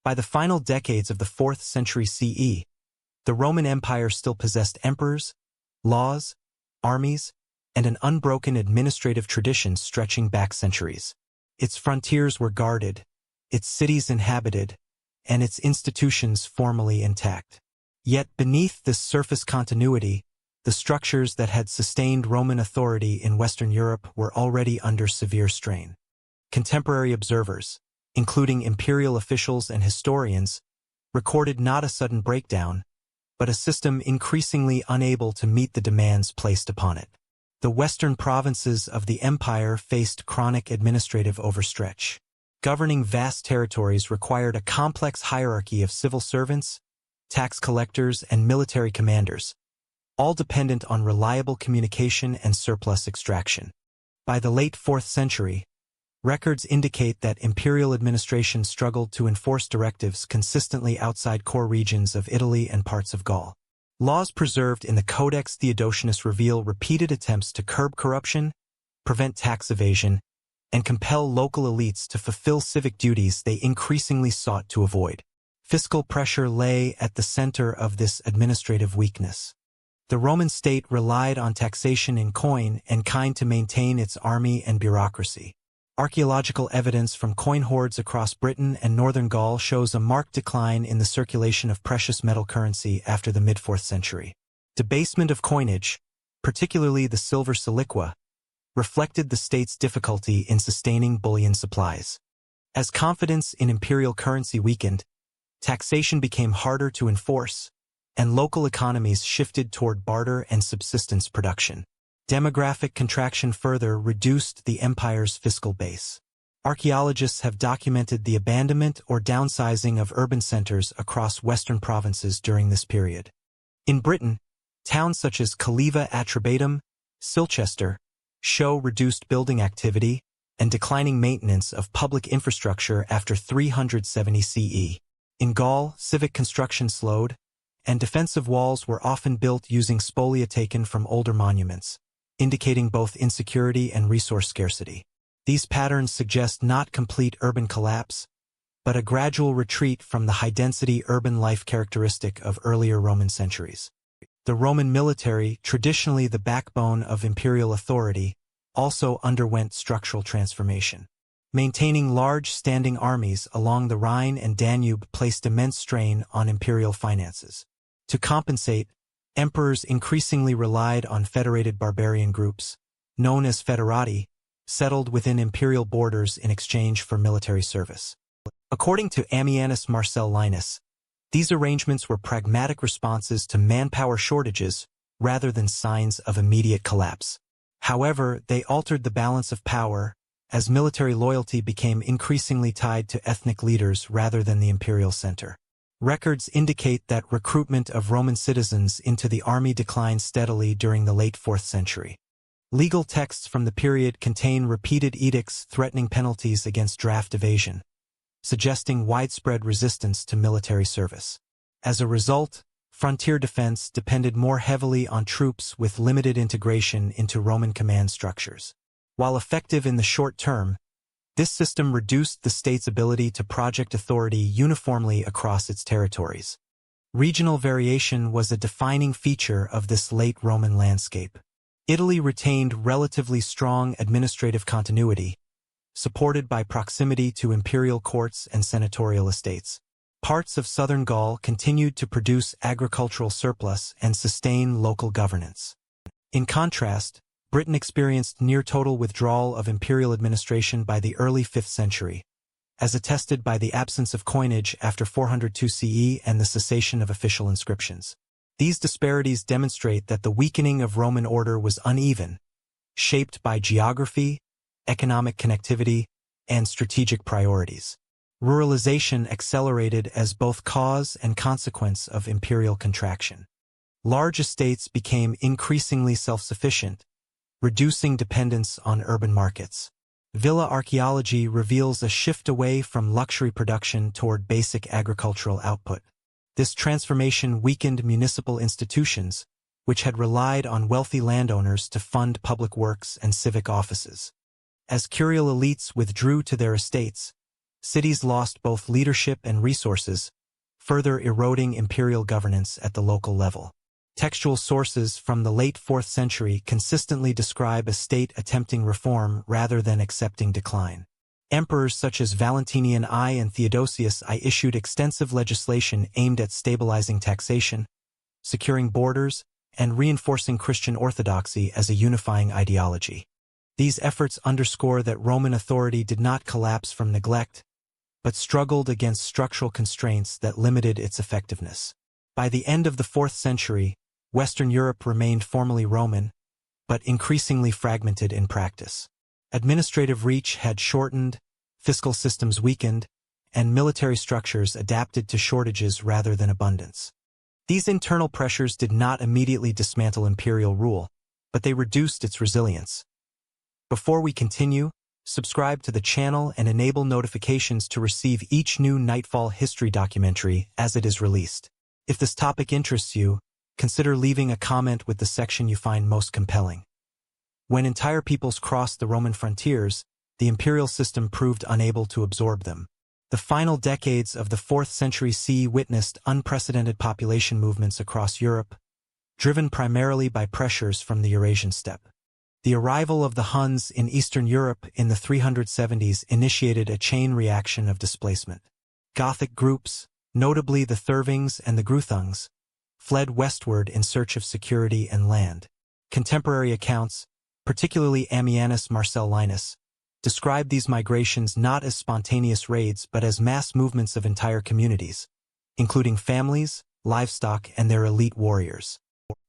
By the final decades of the 4th century CE, the Roman Empire still possessed emperors, laws, armies, and an unbroken administrative tradition stretching back centuries. Its frontiers were guarded, its cities inhabited, and its institutions formally intact. Yet beneath this surface continuity, the structures that had sustained Roman authority in Western Europe were already under severe strain. Contemporary observers, including imperial officials and historians, recorded not a sudden breakdown, but a system increasingly unable to meet the demands placed upon it. The western provinces of the empire faced chronic administrative overstretch. Governing vast territories required a complex hierarchy of civil servants, tax collectors, and military commanders, all dependent on reliable communication and surplus extraction. By the late 4th century, records indicate that imperial administration struggled to enforce directives consistently outside core regions of Italy and parts of Gaul. Laws preserved in the Codex Theodosianus reveal repeated attempts to curb corruption, prevent tax evasion, and compel local elites to fulfill civic duties they increasingly sought to avoid. Fiscal pressure lay at the center of this administrative weakness. The Roman state relied on taxation in coin and kind to maintain its army and bureaucracy. Archaeological evidence from coin hoards across Britain and northern Gaul shows a marked decline in the circulation of precious metal currency after the mid-4th century. Debasement of coinage, particularly the silver siliqua, reflected the state's difficulty in sustaining bullion supplies. As confidence in imperial currency weakened, taxation became harder to enforce, and local economies shifted toward barter and subsistence production. Demographic contraction further reduced the empire's fiscal base. Archaeologists have documented the abandonment or downsizing of urban centers across western provinces during this period. In Britain, towns such as Calleva Atrebatum, Silchester, show reduced building activity and declining maintenance of public infrastructure after 370 CE. In Gaul, civic construction slowed, and defensive walls were often built using spolia taken from older monuments, indicating both insecurity and resource scarcity. These patterns suggest not complete urban collapse, but a gradual retreat from the high-density urban life characteristic of earlier Roman centuries. The Roman military, traditionally the backbone of imperial authority, also underwent structural transformation. Maintaining large standing armies along the Rhine and Danube placed immense strain on imperial finances. To compensate, emperors increasingly relied on federated barbarian groups, known as foederati, settled within imperial borders in exchange for military service. According to Ammianus Marcel Linus, these arrangements were pragmatic responses to manpower shortages rather than signs of immediate collapse. However, they altered the balance of power, as military loyalty became increasingly tied to ethnic leaders rather than the imperial center. Records indicate that recruitment of Roman citizens into the army declined steadily during the late 4th century. Legal texts from the period contain repeated edicts threatening penalties against draft evasion, suggesting widespread resistance to military service. As a result, frontier defense depended more heavily on troops with limited integration into Roman command structures. While effective in the short term, this system reduced the state's ability to project authority uniformly across its territories. Regional variation was a defining feature of this late Roman landscape. Italy retained relatively strong administrative continuity, supported by proximity to imperial courts and senatorial estates. Parts of southern Gaul continued to produce agricultural surplus and sustain local governance. In contrast, Britain experienced near-total withdrawal of imperial administration by the early 5th century, as attested by the absence of coinage after 402 CE and the cessation of official inscriptions. These disparities demonstrate that the weakening of Roman order was uneven, shaped by geography, economic connectivity, and strategic priorities. Ruralization accelerated as both cause and consequence of imperial contraction. Large estates became increasingly self-sufficient, reducing dependence on urban markets. Villa archaeology reveals a shift away from luxury production toward basic agricultural output. This transformation weakened municipal institutions, which had relied on wealthy landowners to fund public works and civic offices. As curial elites withdrew to their estates, cities lost both leadership and resources, further eroding imperial governance at the local level. Textual sources from the late 4th century consistently describe a state attempting reform rather than accepting decline. Emperors such as Valentinian I and Theodosius I issued extensive legislation aimed at stabilizing taxation, securing borders, and reinforcing Christian orthodoxy as a unifying ideology. These efforts underscore that Roman authority did not collapse from neglect, but struggled against structural constraints that limited its effectiveness. By the end of the 4th century, Western Europe remained formally Roman, but increasingly fragmented in practice. Administrative reach had shortened, fiscal systems weakened, and military structures adapted to shortages rather than abundance. These internal pressures did not immediately dismantle imperial rule, but they reduced its resilience. Before we continue, subscribe to the channel and enable notifications to receive each new Nightfall history documentary as it is released. If this topic interests you, consider leaving a comment with the section you find most compelling. When entire peoples crossed the Roman frontiers, the imperial system proved unable to absorb them. The final decades of the 4th century CE witnessed unprecedented population movements across Europe, driven primarily by pressures from the Eurasian steppe. The arrival of the Huns in Eastern Europe in the 370s initiated a chain reaction of displacement. Gothic groups, notably the Thervings and the Gruthungs, fled westward in search of security and land. Contemporary accounts, particularly Ammianus Marcellinus, describe these migrations not as spontaneous raids but as mass movements of entire communities, including families, livestock, and their elite warriors.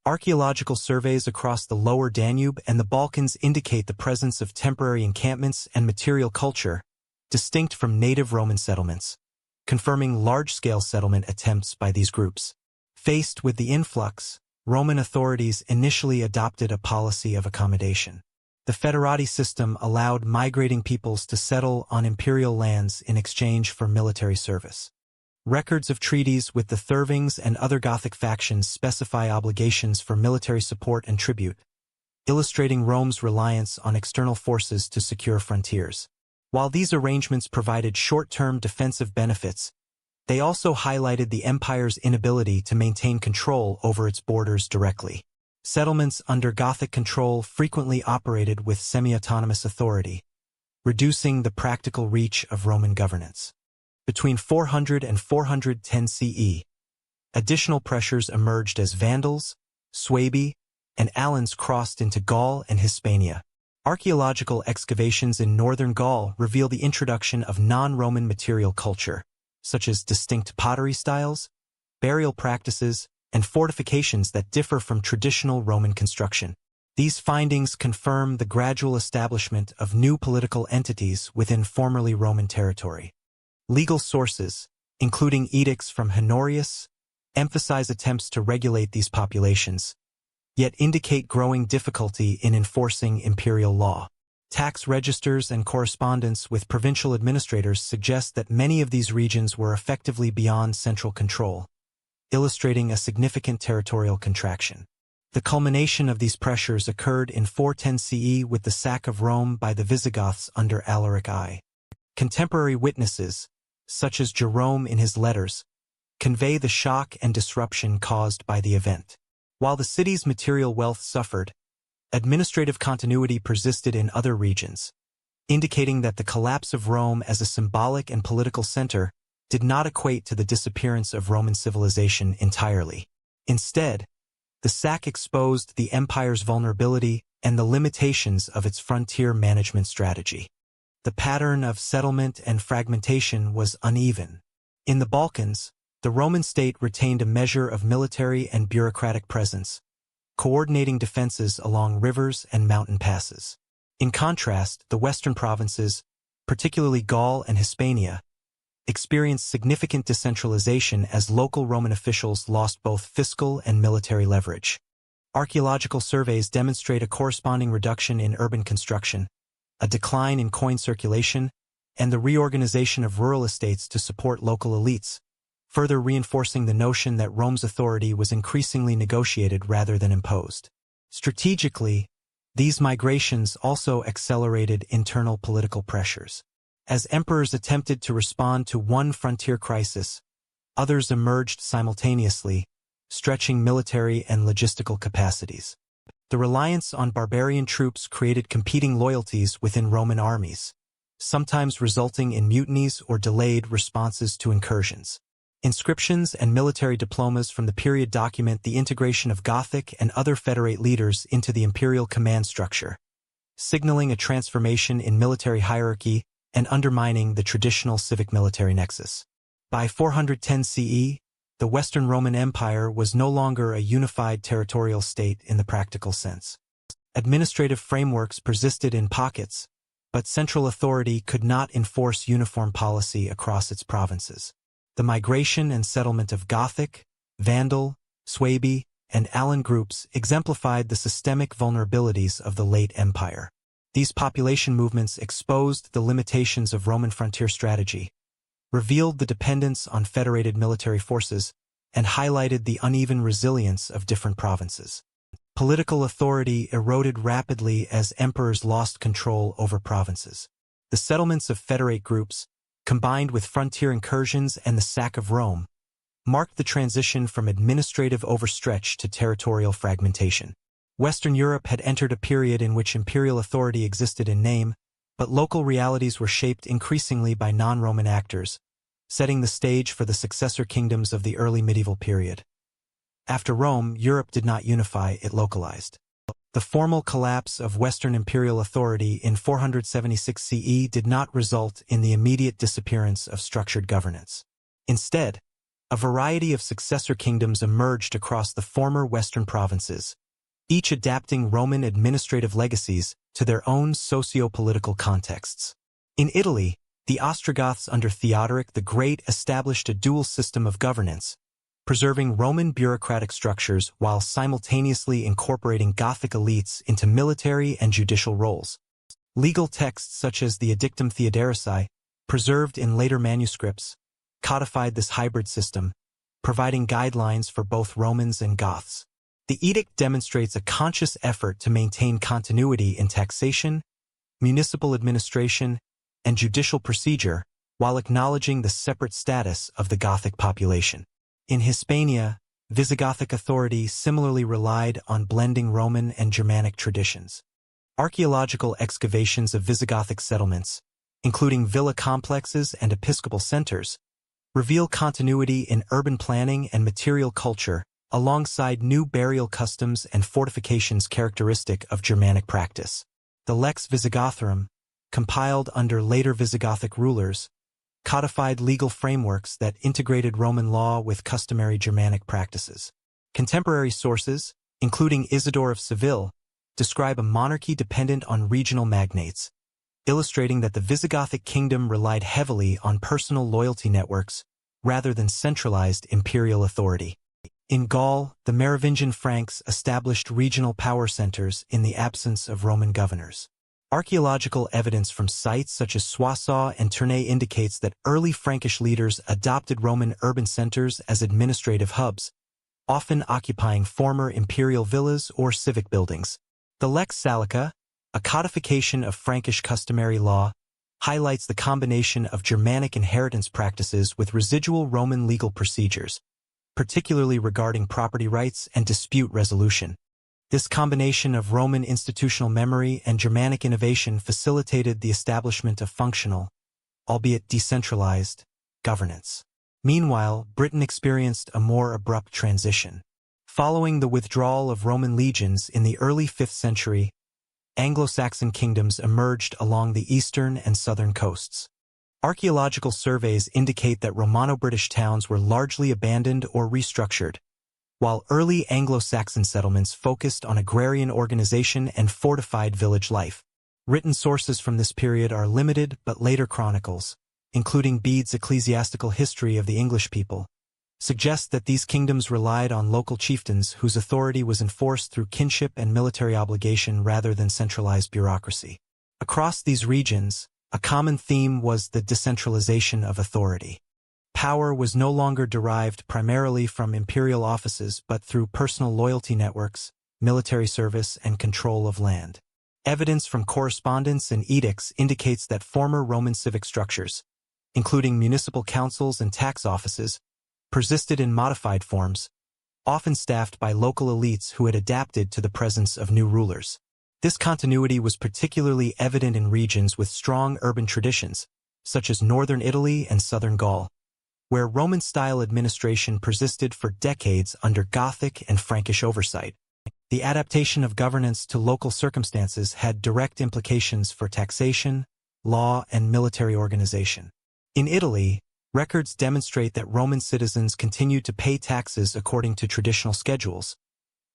Archaeological surveys across the lower Danube and the Balkans indicate the presence of temporary encampments and material culture, distinct from native Roman settlements, confirming large-scale settlement attempts by these groups. Faced with the influx, Roman authorities initially adopted a policy of accommodation. The foederati system allowed migrating peoples to settle on imperial lands in exchange for military service. Records of treaties with the Thervings and other Gothic factions specify obligations for military support and tribute, illustrating Rome's reliance on external forces to secure frontiers. While these arrangements provided short-term defensive benefits, they also highlighted the empire's inability to maintain control over its borders directly. Settlements under Gothic control frequently operated with semi-autonomous authority, reducing the practical reach of Roman governance. Between 400 and 410 CE, additional pressures emerged as Vandals, Suebi, and Alans crossed into Gaul and Hispania. Archaeological excavations in northern Gaul reveal the introduction of non-Roman material culture, such as distinct pottery styles, burial practices, and fortifications that differ from traditional Roman construction. These findings confirm the gradual establishment of new political entities within formerly Roman territory. Legal sources, including edicts from Honorius, emphasize attempts to regulate these populations, yet indicate growing difficulty in enforcing imperial law. Tax registers and correspondence with provincial administrators suggest that many of these regions were effectively beyond central control, illustrating a significant territorial contraction. The culmination of these pressures occurred in 410 CE with the sack of Rome by the Visigoths under Alaric I. Contemporary witnesses, such as Jerome in his letters, convey the shock and disruption caused by the event. While the city's material wealth suffered, administrative continuity persisted in other regions, indicating that the collapse of Rome as a symbolic and political center did not equate to the disappearance of Roman civilization entirely. Instead, the sack exposed the empire's vulnerability and the limitations of its frontier management strategy. The pattern of settlement and fragmentation was uneven. In the Balkans, the Roman state retained a measure of military and bureaucratic presence, coordinating defenses along rivers and mountain passes. In contrast, the western provinces, particularly Gaul and Hispania, experienced significant decentralization as local Roman officials lost both fiscal and military leverage. Archaeological surveys demonstrate a corresponding reduction in urban construction, a decline in coin circulation, and the reorganization of rural estates to support local elites, further reinforcing the notion that Rome's authority was increasingly negotiated rather than imposed. Strategically, these migrations also accelerated internal political pressures. As emperors attempted to respond to one frontier crisis, others emerged simultaneously, stretching military and logistical capacities. The reliance on barbarian troops created competing loyalties within Roman armies, sometimes resulting in mutinies or delayed responses to incursions. Inscriptions and military diplomas from the period document the integration of Gothic and other Federate leaders into the imperial command structure, signaling a transformation in military hierarchy and undermining the traditional civic-military nexus. By 410 CE, the Western Roman Empire was no longer a unified territorial state in the practical sense. Administrative frameworks persisted in pockets, but central authority could not enforce uniform policy across its provinces. The migration and settlement of Gothic, Vandal, Suebi, and Allan groups exemplified the systemic vulnerabilities of the late empire. These population movements exposed the limitations of Roman frontier strategy, revealed the dependence on federated military forces, and highlighted the uneven resilience of different provinces. Political authority eroded rapidly as emperors lost control over provinces. The settlements of federate groups, combined with frontier incursions and the sack of Rome, marked the transition from administrative overstretch to territorial fragmentation. Western Europe had entered a period in which imperial authority existed in name, but local realities were shaped increasingly by non-Roman actors, setting the stage for the successor kingdoms of the early medieval period. After Rome, Europe did not unify, it localized. The formal collapse of Western imperial authority in 476 CE did not result in the immediate disappearance of structured governance. Instead, a variety of successor kingdoms emerged across the former Western provinces, each adapting Roman administrative legacies to their own socio-political contexts. In Italy, the Ostrogoths under Theodoric the Great established a dual system of governance, preserving Roman bureaucratic structures while simultaneously incorporating Gothic elites into military and judicial roles. Legal texts such as the Edictum Theodorici, preserved in later manuscripts, codified this hybrid system, providing guidelines for both Romans and Goths. The edict demonstrates a conscious effort to maintain continuity in taxation, municipal administration, and judicial procedure, while acknowledging the separate status of the Gothic population. In Hispania, Visigothic authority similarly relied on blending Roman and Germanic traditions. Archaeological excavations of Visigothic settlements, including villa complexes and episcopal centers, reveal continuity in urban planning and material culture alongside new burial customs and fortifications characteristic of Germanic practice. The Lex Visigothorum, compiled under later Visigothic rulers, codified legal frameworks that integrated Roman law with customary Germanic practices. Contemporary sources, including Isidore of Seville, describe a monarchy dependent on regional magnates, illustrating that the Visigothic kingdom relied heavily on personal loyalty networks rather than centralized imperial authority. In Gaul, the Merovingian Franks established regional power centers in the absence of Roman governors. Archaeological evidence from sites such as Soissons and Tournai indicates that early Frankish leaders adopted Roman urban centers as administrative hubs, often occupying former imperial villas or civic buildings. The Lex Salica, a codification of Frankish customary law, highlights the combination of Germanic inheritance practices with residual Roman legal procedures, particularly regarding property rights and dispute resolution. This combination of Roman institutional memory and Germanic innovation facilitated the establishment of functional, albeit decentralized, governance. Meanwhile, Britain experienced a more abrupt transition. Following the withdrawal of Roman legions in the early 5th century, Anglo-Saxon kingdoms emerged along the eastern and southern coasts. Archaeological surveys indicate that Romano-British towns were largely abandoned or restructured, while early Anglo-Saxon settlements focused on agrarian organization and fortified village life. Written sources from this period are limited but later chronicles, including Bede's Ecclesiastical History of the English People, suggest that these kingdoms relied on local chieftains whose authority was enforced through kinship and military obligation rather than centralized bureaucracy. Across these regions, a common theme was the decentralization of authority. Power was no longer derived primarily from imperial offices but through personal loyalty networks, military service, and control of land. Evidence from correspondence and edicts indicates that former Roman civic structures, including municipal councils and tax offices, persisted in modified forms, often staffed by local elites who had adapted to the presence of new rulers. This continuity was particularly evident in regions with strong urban traditions, such as northern Italy and southern Gaul, where Roman-style administration persisted for decades under Gothic and Frankish oversight. The adaptation of governance to local circumstances had direct implications for taxation, law, and military organization. In Italy, records demonstrate that Roman citizens continued to pay taxes according to traditional schedules,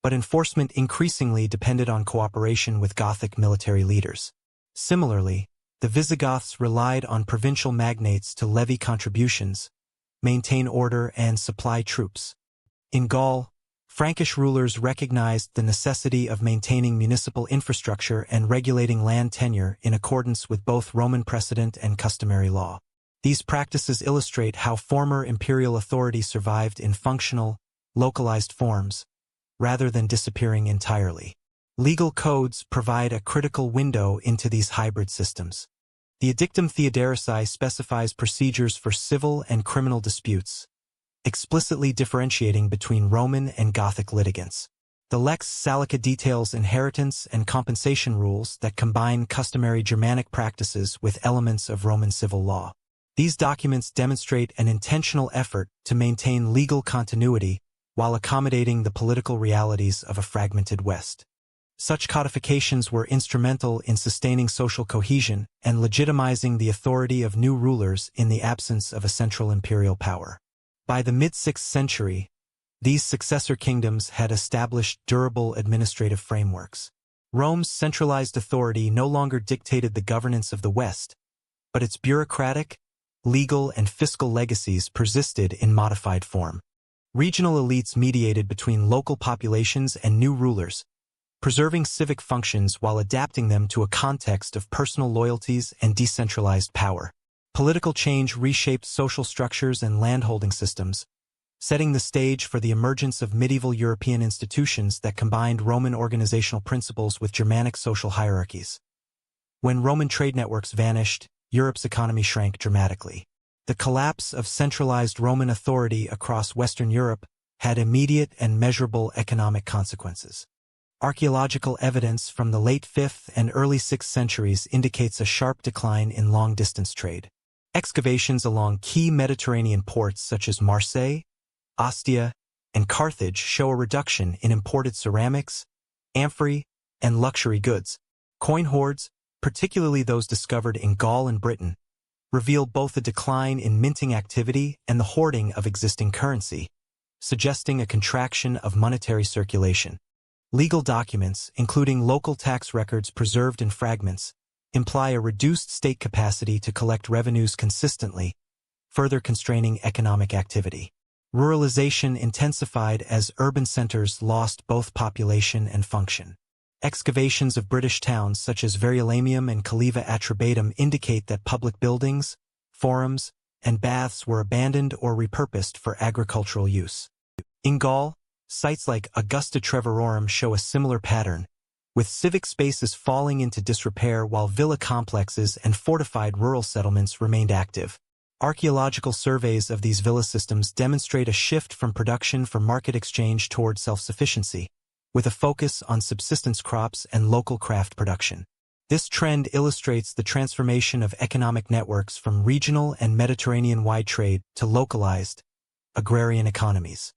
but enforcement increasingly depended on cooperation with Gothic military leaders. Similarly, the Visigoths relied on provincial magnates to levy contributions, maintain order, and supply troops. In Gaul, Frankish rulers recognized the necessity of maintaining municipal infrastructure and regulating land tenure in accordance with both Roman precedent and customary law. These practices illustrate how former imperial authority survived in functional, localized forms, rather than disappearing entirely. Legal codes provide a critical window into these hybrid systems. The Edictum Theoderici specifies procedures for civil and criminal disputes, explicitly differentiating between Roman and Gothic litigants. The Lex Salica details inheritance and compensation rules that combine customary Germanic practices with elements of Roman civil law. These documents demonstrate an intentional effort to maintain legal continuity while accommodating the political realities of a fragmented West. Such codifications were instrumental in sustaining social cohesion and legitimizing the authority of new rulers in the absence of a central imperial power. By the mid-6th century, these successor kingdoms had established durable administrative frameworks. Rome's centralized authority no longer dictated the governance of the West, but its bureaucratic, legal, and fiscal legacies persisted in modified form. Regional elites mediated between local populations and new rulers, preserving civic functions while adapting them to a context of personal loyalties and decentralized power. Political change reshaped social structures and landholding systems, setting the stage for the emergence of medieval European institutions that combined Roman organizational principles with Germanic social hierarchies. When Roman trade networks vanished, Europe's economy shrank dramatically. The collapse of centralized Roman authority across Western Europe had immediate and measurable economic consequences. Archaeological evidence from the late 5th and early 6th centuries indicates a sharp decline in long-distance trade. Excavations along key Mediterranean ports such as Marseille, Ostia, and Carthage show a reduction in imported ceramics, amphorae, and luxury goods. Coin hoards, particularly those discovered in Gaul and Britain, reveal both a decline in minting activity and the hoarding of existing currency, suggesting a contraction of monetary circulation. Legal documents, including local tax records preserved in fragments, imply a reduced state capacity to collect revenues consistently, further constraining economic activity. Ruralization intensified as urban centers lost both population and function. Excavations of British towns such as Verulamium and Caliva Atrebatum indicate that public buildings, forums, and baths were abandoned or repurposed for agricultural use. In Gaul, sites like Augusta Treverorum show a similar pattern, with civic spaces falling into disrepair while villa complexes and fortified rural settlements remained active. Archaeological surveys of these villa systems demonstrate a shift from production for market exchange toward self-sufficiency, with a focus on subsistence crops and local craft production. This trend illustrates the transformation of economic networks from regional and Mediterranean-wide trade to localized, agrarian economies.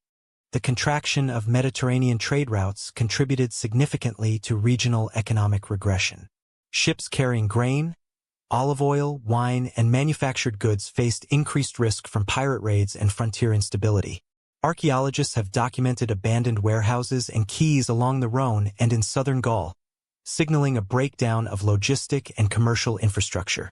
The contraction of Mediterranean trade routes contributed significantly to regional economic regression. Ships carrying grain, olive oil, wine, and manufactured goods faced increased risk from pirate raids and frontier instability. Archaeologists have documented abandoned warehouses and quays along the Rhone and in southern Gaul, signaling a breakdown of logistic and commercial infrastructure.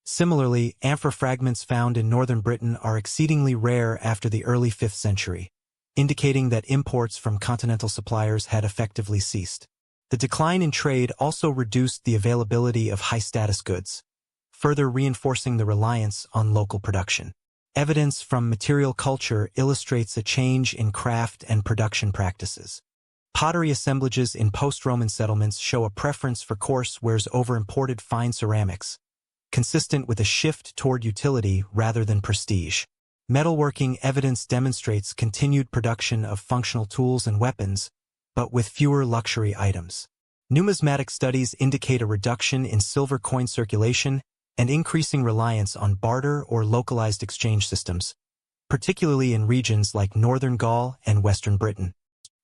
Similarly, amphora fragments found in northern Britain are exceedingly rare after the early 5th century, indicating that imports from continental suppliers had effectively ceased. The decline in trade also reduced the availability of high-status goods, further reinforcing the reliance on local production. Evidence from material culture illustrates a change in craft and production practices. Pottery assemblages in post-Roman settlements show a preference for coarse wares over imported fine ceramics, consistent with a shift toward utility rather than prestige. Metalworking evidence demonstrates continued production of functional tools and weapons, but with fewer luxury items. Numismatic studies indicate a reduction in silver coin circulation and increasing reliance on barter or localized exchange systems, particularly in regions like northern Gaul and western Britain.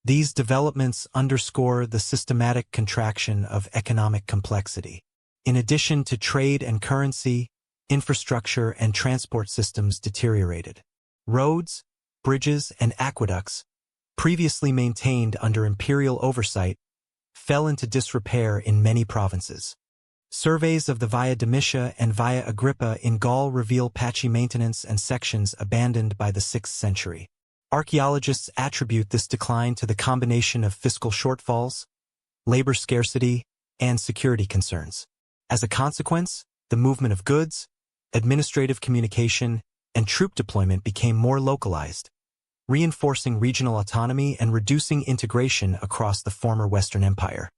These developments underscore the systematic contraction of economic complexity. In addition to trade and currency, infrastructure and transport systems deteriorated. Roads, bridges, and aqueducts, previously maintained under imperial oversight, fell into disrepair in many provinces. Surveys of the Via Domitia and Via Agrippa in Gaul reveal patchy maintenance and sections abandoned by the 6th century. Archaeologists attribute this decline to the combination of fiscal shortfalls, labor scarcity, and security concerns. As a consequence, the movement of goods, administrative communication, and troop deployment became more localized, reinforcing regional autonomy and reducing integration across the former Western Empire.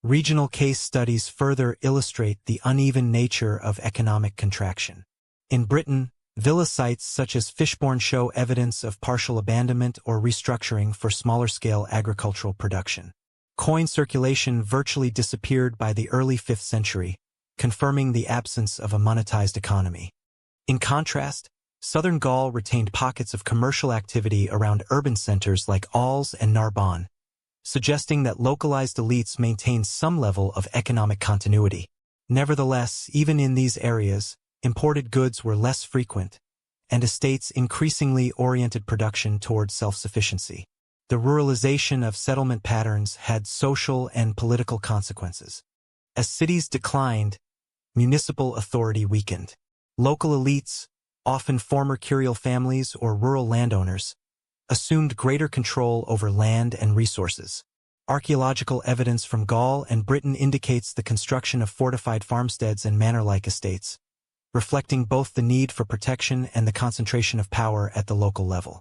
Regional case studies further illustrate the uneven nature of economic contraction. In Britain, villa sites such as Fishbourne show evidence of partial abandonment or restructuring for smaller-scale agricultural production. Coin circulation virtually disappeared by the early 5th century, confirming the absence of a monetized economy. In contrast, southern Gaul retained pockets of commercial activity around urban centers like Arles and Narbonne, suggesting that localized elites maintained some level of economic continuity. Nevertheless, even in these areas, imported goods were less frequent, and estates increasingly oriented production toward self-sufficiency. The ruralization of settlement patterns had social and political consequences. As cities declined, municipal authority weakened. Local elites, often former curial families or rural landowners, assumed greater control over land and resources. Archaeological evidence from Gaul and Britain indicates the construction of fortified farmsteads and manor-like estates, reflecting both the need for protection and the concentration of power at the local level.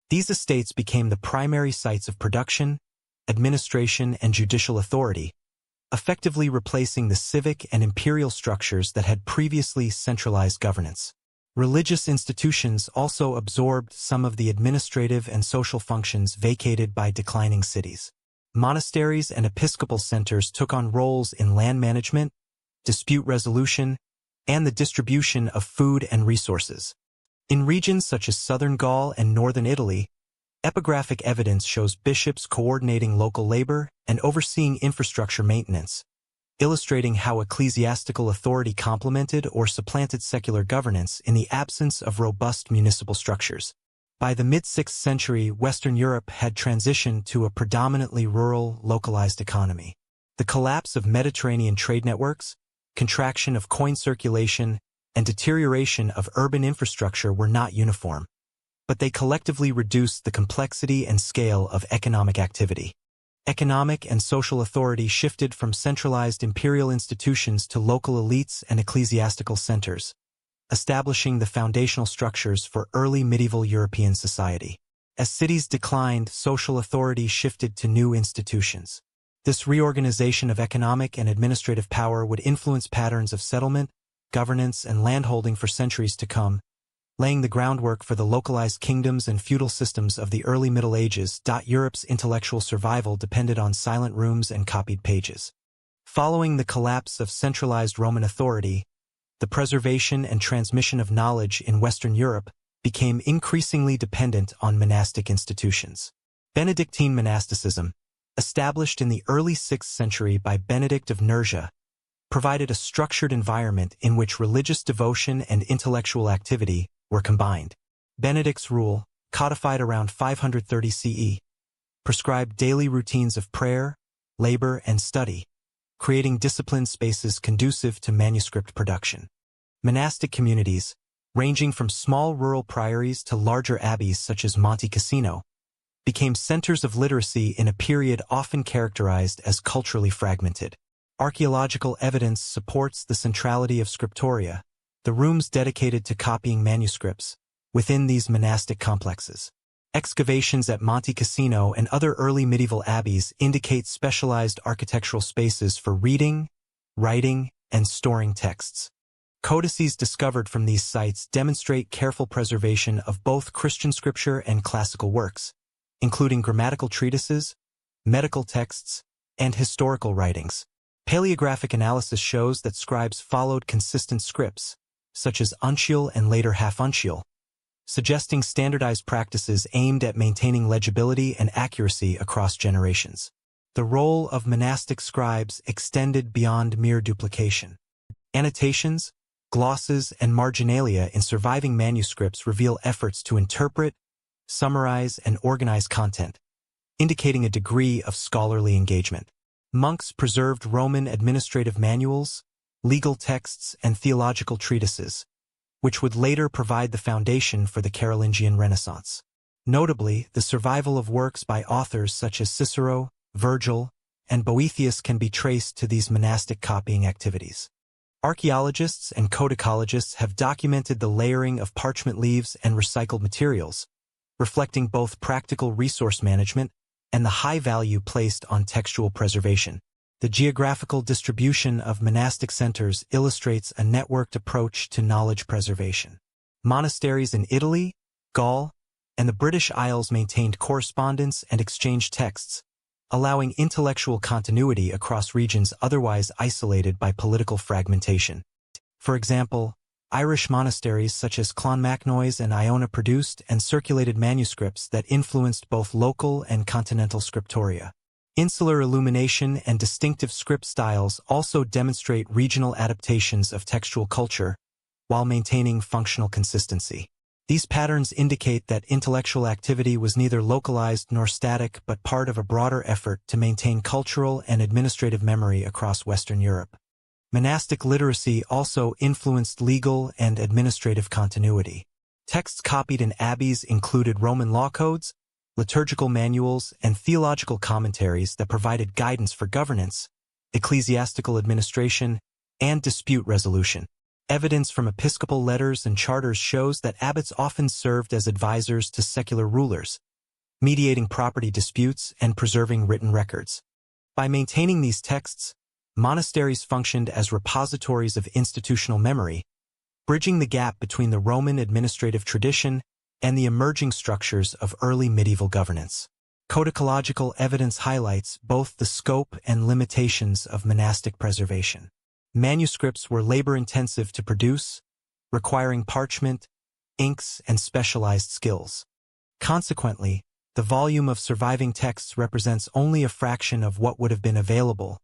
These estates became the primary sites of production, administration, and judicial authority, effectively replacing the civic and imperial structures that had previously centralized governance. Religious institutions also absorbed some of the administrative and social functions vacated by declining cities. Monasteries and episcopal centers took on roles in land management, dispute resolution, and the distribution of food and resources. In regions such as southern Gaul and northern Italy, epigraphic evidence shows bishops coordinating local labor and overseeing infrastructure maintenance, illustrating how ecclesiastical authority complemented or supplanted secular governance in the absence of robust municipal structures. By the mid-6th century, Western Europe had transitioned to a predominantly rural, localized economy. The collapse of Mediterranean trade networks, contraction of coin circulation, and deterioration of urban infrastructure were not uniform, but they collectively reduced the complexity and scale of economic activity. Economic and social authority shifted from centralized imperial institutions to local elites and ecclesiastical centers, establishing the foundational structures for early medieval European society. As cities declined, social authority shifted to new institutions. This reorganization of economic and administrative power would influence patterns of settlement, governance, and landholding for centuries to come, laying the groundwork for the localized kingdoms and feudal systems of the early Middle Ages. Europe's intellectual survival depended on silent rooms and copied pages. Following the collapse of centralized Roman authority, the preservation and transmission of knowledge in Western Europe became increasingly dependent on monastic institutions. Benedictine monasticism, established in the early 6th century by Benedict of Nursia, provided a structured environment in which religious devotion and intellectual activity were combined. Benedict's rule, codified around 530 CE, prescribed daily routines of prayer, labor, and study, creating disciplined spaces conducive to manuscript production. Monastic communities, ranging from small rural priories to larger abbeys such as Monte Cassino, became centers of literacy in a period often characterized as culturally fragmented. Archaeological evidence supports the centrality of scriptoria, the rooms dedicated to copying manuscripts, within these monastic complexes. Excavations at Monte Cassino and other early medieval abbeys indicate specialized architectural spaces for reading, writing, and storing texts. Codices discovered from these sites demonstrate careful preservation of both Christian scripture and classical works, including grammatical treatises, medical texts, and historical writings. Paleographic analysis shows that scribes followed consistent scripts, such as uncial and later half-uncial, suggesting standardized practices aimed at maintaining legibility and accuracy across generations. The role of monastic scribes extended beyond mere duplication. Annotations, glosses, and marginalia in surviving manuscripts reveal efforts to interpret, summarize, and organize content, indicating a degree of scholarly engagement. Monks preserved Roman administrative manuals, legal texts, and theological treatises, which would later provide the foundation for the Carolingian Renaissance. Notably, the survival of works by authors such as Cicero, Virgil, and Boethius can be traced to these monastic copying activities. Archaeologists and codicologists have documented the layering of parchment leaves and recycled materials, reflecting both practical resource management and the high value placed on textual preservation. The geographical distribution of monastic centers illustrates a networked approach to knowledge preservation. Monasteries in Italy, Gaul, and the British Isles maintained correspondence and exchanged texts, allowing intellectual continuity across regions otherwise isolated by political fragmentation. For example, Irish monasteries such as Clonmacnoise and Iona produced and circulated manuscripts that influenced both local and continental scriptoria. Insular illumination and distinctive script styles also demonstrate regional adaptations of textual culture while maintaining functional consistency. These patterns indicate that intellectual activity was neither localized nor static but part of a broader effort to maintain cultural and administrative memory across Western Europe. Monastic literacy also influenced legal and administrative continuity. Texts copied in abbeys included Roman law codes, liturgical manuals, and theological commentaries that provided guidance for governance, ecclesiastical administration, and dispute resolution. Evidence from episcopal letters and charters shows that abbots often served as advisors to secular rulers, mediating property disputes and preserving written records. By maintaining these texts, monasteries functioned as repositories of institutional memory, bridging the gap between the Roman administrative tradition and the emerging structures of early medieval governance. Codicological evidence highlights both the scope and limitations of monastic preservation. Manuscripts were labor-intensive to produce, requiring parchment, inks, and specialized skills. Consequently, the volume of surviving texts represents only a fraction of what would have been available,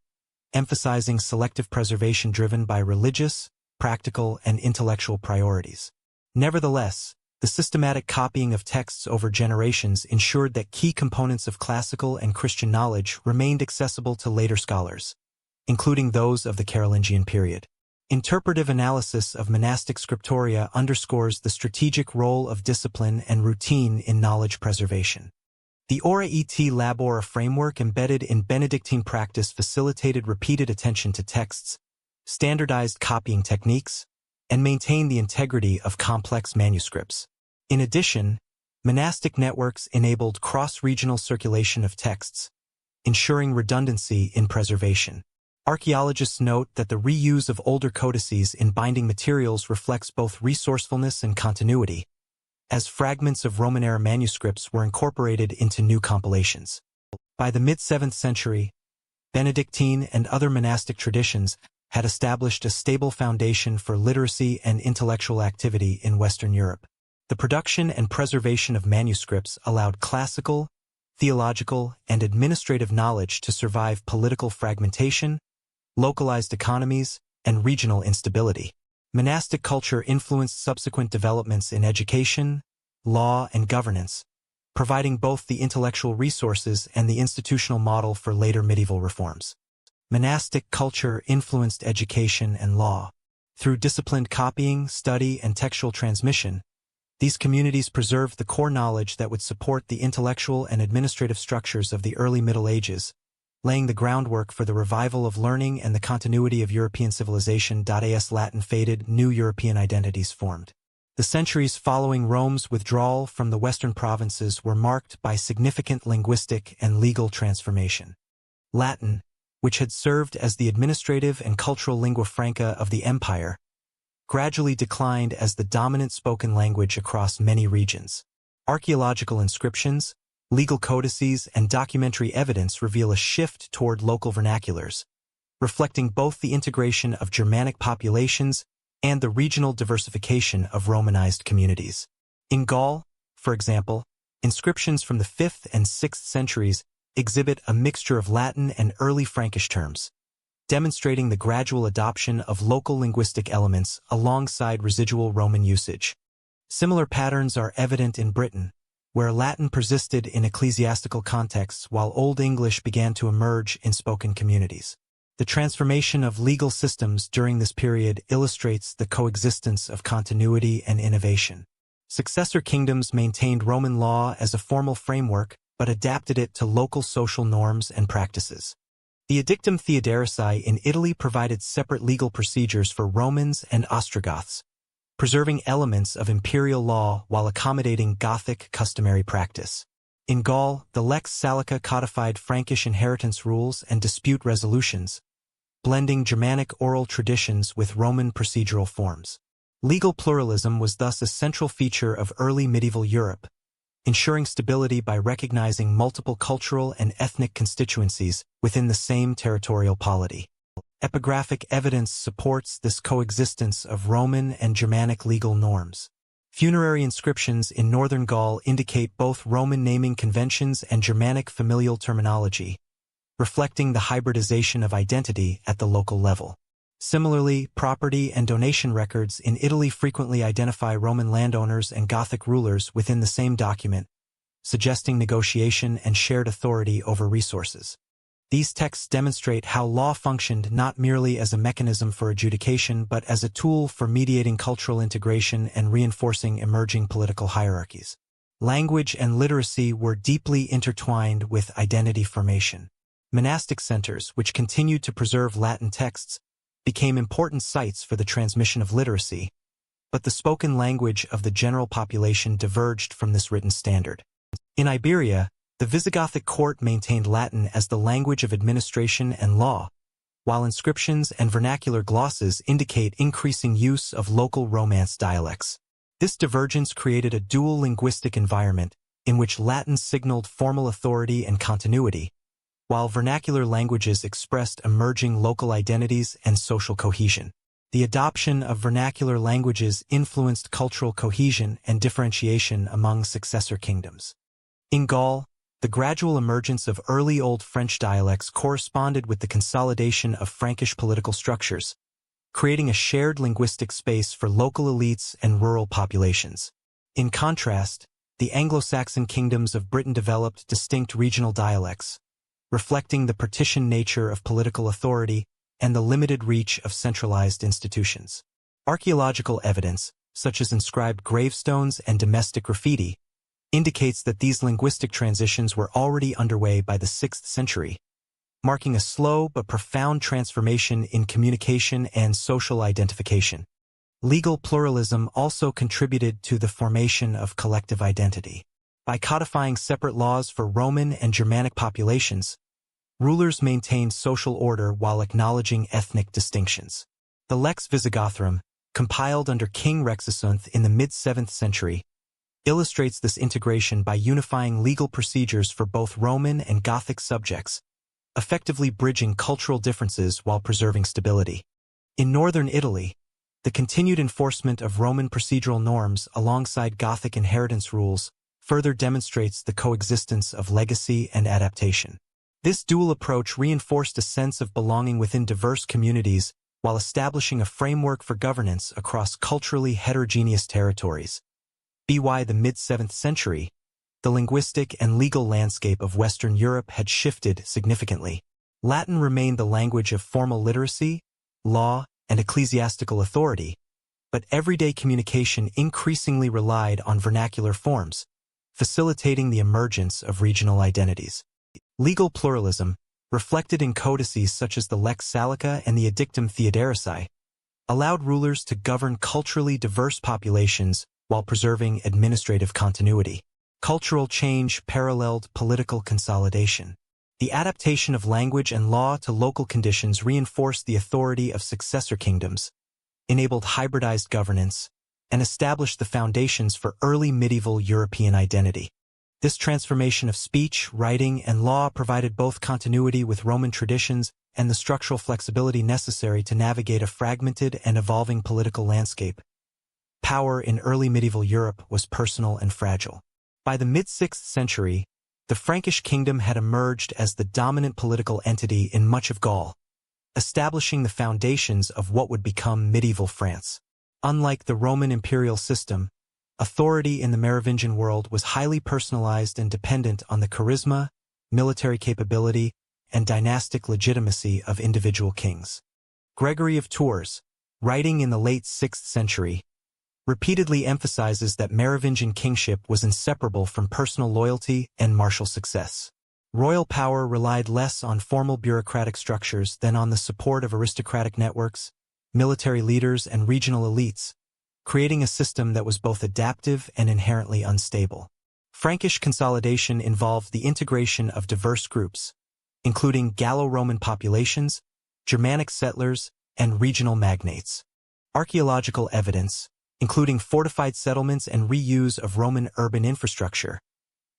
emphasizing selective preservation driven by religious, practical, and intellectual priorities. Nevertheless, the systematic copying of texts over generations ensured that key components of classical and Christian knowledge remained accessible to later scholars, including those of the Carolingian period. Interpretive analysis of monastic scriptoria underscores the strategic role of discipline and routine in knowledge preservation. The Ora et Labora framework embedded in Benedictine practice facilitated repeated attention to texts, standardized copying techniques, and maintained the integrity of complex manuscripts. In addition, monastic networks enabled cross-regional circulation of texts, ensuring redundancy in preservation. Archaeologists note that the reuse of older codices in binding materials reflects both resourcefulness and continuity, as fragments of Roman-era manuscripts were incorporated into new compilations. By the mid-7th century, Benedictine and other monastic traditions had established a stable foundation for literacy and intellectual activity in Western Europe. The production and preservation of manuscripts allowed classical, theological, and administrative knowledge to survive political fragmentation, localized economies, and regional instability. Monastic culture influenced subsequent developments in education, law, and governance, providing both the intellectual resources and the institutional model for later medieval reforms. Monastic culture influenced education and law. Through disciplined copying, study, and textual transmission, these communities preserved the core knowledge that would support the intellectual and administrative structures of the early Middle Ages, laying the groundwork for the revival of learning and the continuity of European civilization. As Latin faded, new European identities formed. The centuries following Rome's withdrawal from the western provinces were marked by significant linguistic and legal transformation. Latin, which had served as the administrative and cultural lingua franca of the empire, gradually declined as the dominant spoken language across many regions. Archaeological inscriptions, legal codices, and documentary evidence reveal a shift toward local vernaculars, reflecting both the integration of Germanic populations and the regional diversification of Romanized communities. In Gaul, for example, inscriptions from the 5th and 6th centuries exhibit a mixture of Latin and early Frankish terms, demonstrating the gradual adoption of local linguistic elements alongside residual Roman usage. Similar patterns are evident in Britain, where Latin persisted in ecclesiastical contexts while Old English began to emerge in spoken communities. The transformation of legal systems during this period illustrates the coexistence of continuity and innovation. Successor kingdoms maintained Roman law as a formal framework but adapted it to local social norms and practices. The Edictum Theoderici in Italy provided separate legal procedures for Romans and Ostrogoths, preserving elements of imperial law while accommodating Gothic customary practice. In Gaul, the Lex Salica codified Frankish inheritance rules and dispute resolutions, blending Germanic oral traditions with Roman procedural forms. Legal pluralism was thus a central feature of early medieval Europe, ensuring stability by recognizing multiple cultural and ethnic constituencies within the same territorial polity. Epigraphic evidence supports this coexistence of Roman and Germanic legal norms. Funerary inscriptions in northern Gaul indicate both Roman naming conventions and Germanic familial terminology, reflecting the hybridization of identity at the local level. Similarly, property and donation records in Italy frequently identify Roman landowners and Gothic rulers within the same document, suggesting negotiation and shared authority over resources. These texts demonstrate how law functioned not merely as a mechanism for adjudication but as a tool for mediating cultural integration and reinforcing emerging political hierarchies. Language and literacy were deeply intertwined with identity formation. Monastic centers, which continued to preserve Latin texts, became important sites for the transmission of literacy, but the spoken language of the general population diverged from this written standard. In Iberia, the Visigothic court maintained Latin as the language of administration and law, while inscriptions and vernacular glosses indicate increasing use of local Romance dialects. This divergence created a dual linguistic environment in which Latin signaled formal authority and continuity, while vernacular languages expressed emerging local identities and social cohesion. The adoption of vernacular languages influenced cultural cohesion and differentiation among successor kingdoms. In Gaul, the gradual emergence of early Old French dialects corresponded with the consolidation of Frankish political structures, creating a shared linguistic space for local elites and rural populations. In contrast, the Anglo-Saxon kingdoms of Britain developed distinct regional dialects, reflecting the partitioned nature of political authority and the limited reach of centralized institutions. Archaeological evidence, such as inscribed gravestones and domestic graffiti, indicates that these linguistic transitions were already underway by the 6th century, marking a slow but profound transformation in communication and social identification. Legal pluralism also contributed to the formation of collective identity. By codifying separate laws for Roman and Germanic populations, rulers maintained social order while acknowledging ethnic distinctions. The Lex Visigothrum, compiled under King Rexasunth in the mid-7th century, illustrates this integration by unifying legal procedures for both Roman and Gothic subjects, effectively bridging cultural differences while preserving stability. In northern Italy, the continued enforcement of Roman procedural norms alongside Gothic inheritance rules further demonstrates the coexistence of legacy and adaptation. This dual approach reinforced a sense of belonging within diverse communities while establishing a framework for governance across culturally heterogeneous territories. By the mid-7th century, the linguistic and legal landscape of Western Europe had shifted significantly. Latin remained the language of formal literacy, law, and ecclesiastical authority, but everyday communication increasingly relied on vernacular forms, facilitating the emergence of regional identities. Legal pluralism, reflected in codices such as the Lex Salica and the Edictum Theoderici, allowed rulers to govern culturally diverse populations while preserving administrative continuity. Cultural change paralleled political consolidation. The adaptation of language and law to local conditions reinforced the authority of successor kingdoms, enabled hybridized governance, and established the foundations for early medieval European identity. This transformation of speech, writing, and law provided both continuity with Roman traditions and the structural flexibility necessary to navigate a fragmented and evolving political landscape. Power in early medieval Europe was personal and fragile. By the mid-6th century, the Frankish kingdom had emerged as the dominant political entity in much of Gaul, establishing the foundations of what would become medieval France. Unlike the Roman imperial system, authority in the Merovingian world was highly personalized and dependent on the charisma, military capability, and dynastic legitimacy of individual kings. Gregory of Tours, writing in the late 6th century, repeatedly emphasizes that Merovingian kingship was inseparable from personal loyalty and martial success. Royal power relied less on formal bureaucratic structures than on the support of aristocratic networks, military leaders, and regional elites, creating a system that was both adaptive and inherently unstable. Frankish consolidation involved the integration of diverse groups, including Gallo-Roman populations, Germanic settlers, and regional magnates. Archaeological evidence, including fortified settlements and reuse of Roman urban infrastructure,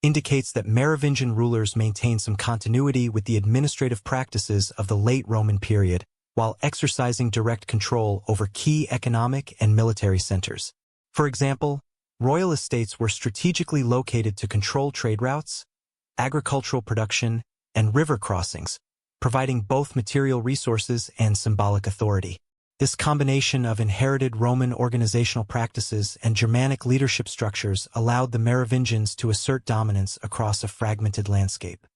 indicates that Merovingian rulers maintained some continuity with the administrative practices of the late Roman period, while exercising direct control over key economic and military centers. For example, royal estates were strategically located to control trade routes, agricultural production, and river crossings, providing both material resources and symbolic authority. This combination of inherited Roman organizational practices and Germanic leadership structures allowed the Merovingians to assert dominance across a fragmented landscape.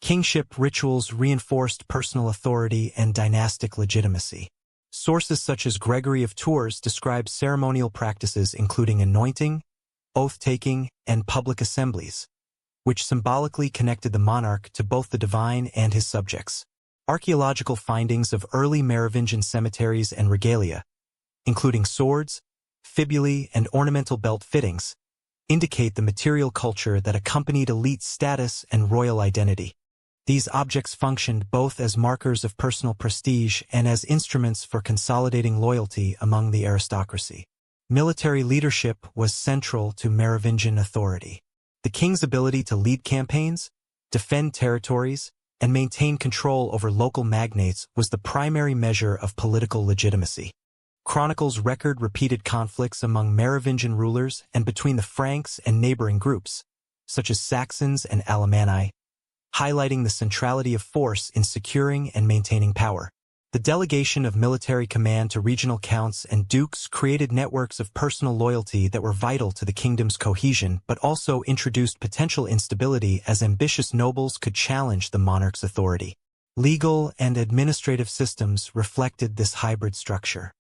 Kingship rituals reinforced personal authority and dynastic legitimacy. Sources such as Gregory of Tours describe ceremonial practices including anointing, oath-taking, and public assemblies, which symbolically connected the monarch to both the divine and his subjects. Archaeological findings of early Merovingian cemeteries and regalia, including swords, fibulae, and ornamental belt fittings, indicate the material culture that accompanied elite status and royal identity. These objects functioned both as markers of personal prestige and as instruments for consolidating loyalty among the aristocracy. Military leadership was central to Merovingian authority. The king's ability to lead campaigns, defend territories, and maintain control over local magnates was the primary measure of political legitimacy. Chronicles record repeated conflicts among Merovingian rulers and between the Franks and neighboring groups, such as Saxons and Alemanni, highlighting the centrality of force in securing and maintaining power. The delegation of military command to regional counts and dukes created networks of personal loyalty that were vital to the kingdom's cohesion but also introduced potential instability as ambitious nobles could challenge the monarch's authority. Legal and administrative systems reflected this hybrid structure.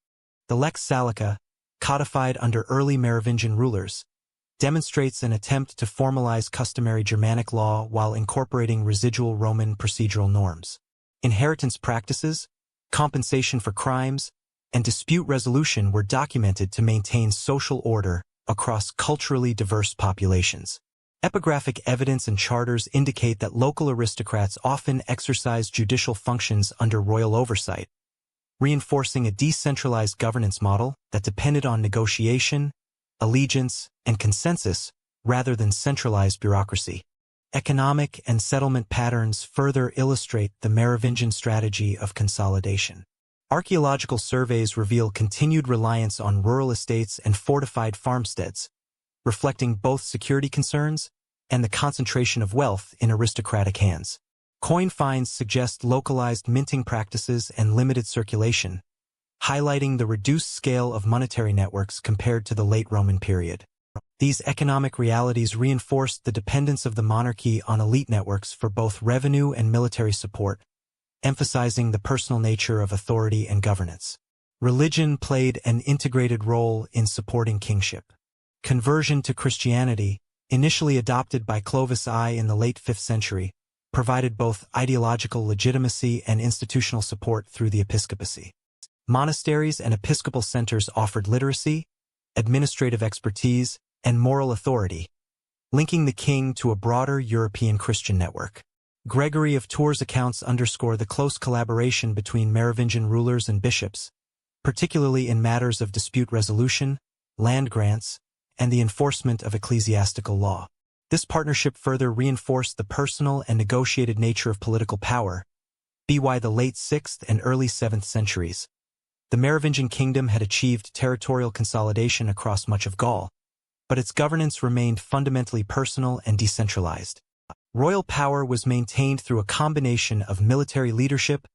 The Lex Salica, codified under early Merovingian rulers, demonstrates an attempt to formalize customary Germanic law while incorporating residual Roman procedural norms. Inheritance practices, compensation for crimes, and dispute resolution were documented to maintain social order across culturally diverse populations. Epigraphic evidence and charters indicate that local aristocrats often exercised judicial functions under royal oversight, reinforcing a decentralized governance model that depended on negotiation, allegiance, and consensus rather than centralized bureaucracy. Economic and settlement patterns further illustrate the Merovingian strategy of consolidation. Archaeological surveys reveal continued reliance on rural estates and fortified farmsteads, reflecting both security concerns and the concentration of wealth in aristocratic hands. Coin finds suggest localized minting practices and limited circulation, highlighting the reduced scale of monetary networks compared to the late Roman period. These economic realities reinforced the dependence of the monarchy on elite networks for both revenue and military support, emphasizing the personal nature of authority and governance. Religion played an integrated role in supporting kingship. Conversion to Christianity, initially adopted by Clovis I in the late 5th century, provided both ideological legitimacy and institutional support through the episcopacy. Monasteries and episcopal centers offered literacy, administrative expertise, and moral authority, linking the king to a broader European Christian network. Gregory of Tours' accounts underscore the close collaboration between Merovingian rulers and bishops, particularly in matters of dispute resolution, land grants, and the enforcement of ecclesiastical law. This partnership further reinforced the personal and negotiated nature of political power. By the late 6th and early 7th centuries, the Merovingian kingdom had achieved territorial consolidation across much of Gaul, but its governance remained fundamentally personal and decentralized. Royal power was maintained through a combination of military leadership,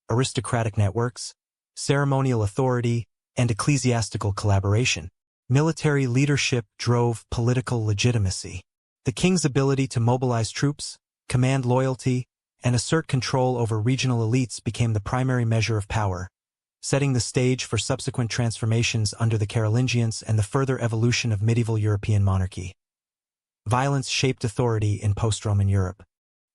aristocratic networks, ceremonial authority, and ecclesiastical collaboration. Military leadership drove political legitimacy. The king's ability to mobilize troops, command loyalty, and assert control over regional elites became the primary measure of power, setting the stage for subsequent transformations under the Carolingians and the further evolution of medieval European monarchy. Violence shaped authority in post-Roman Europe.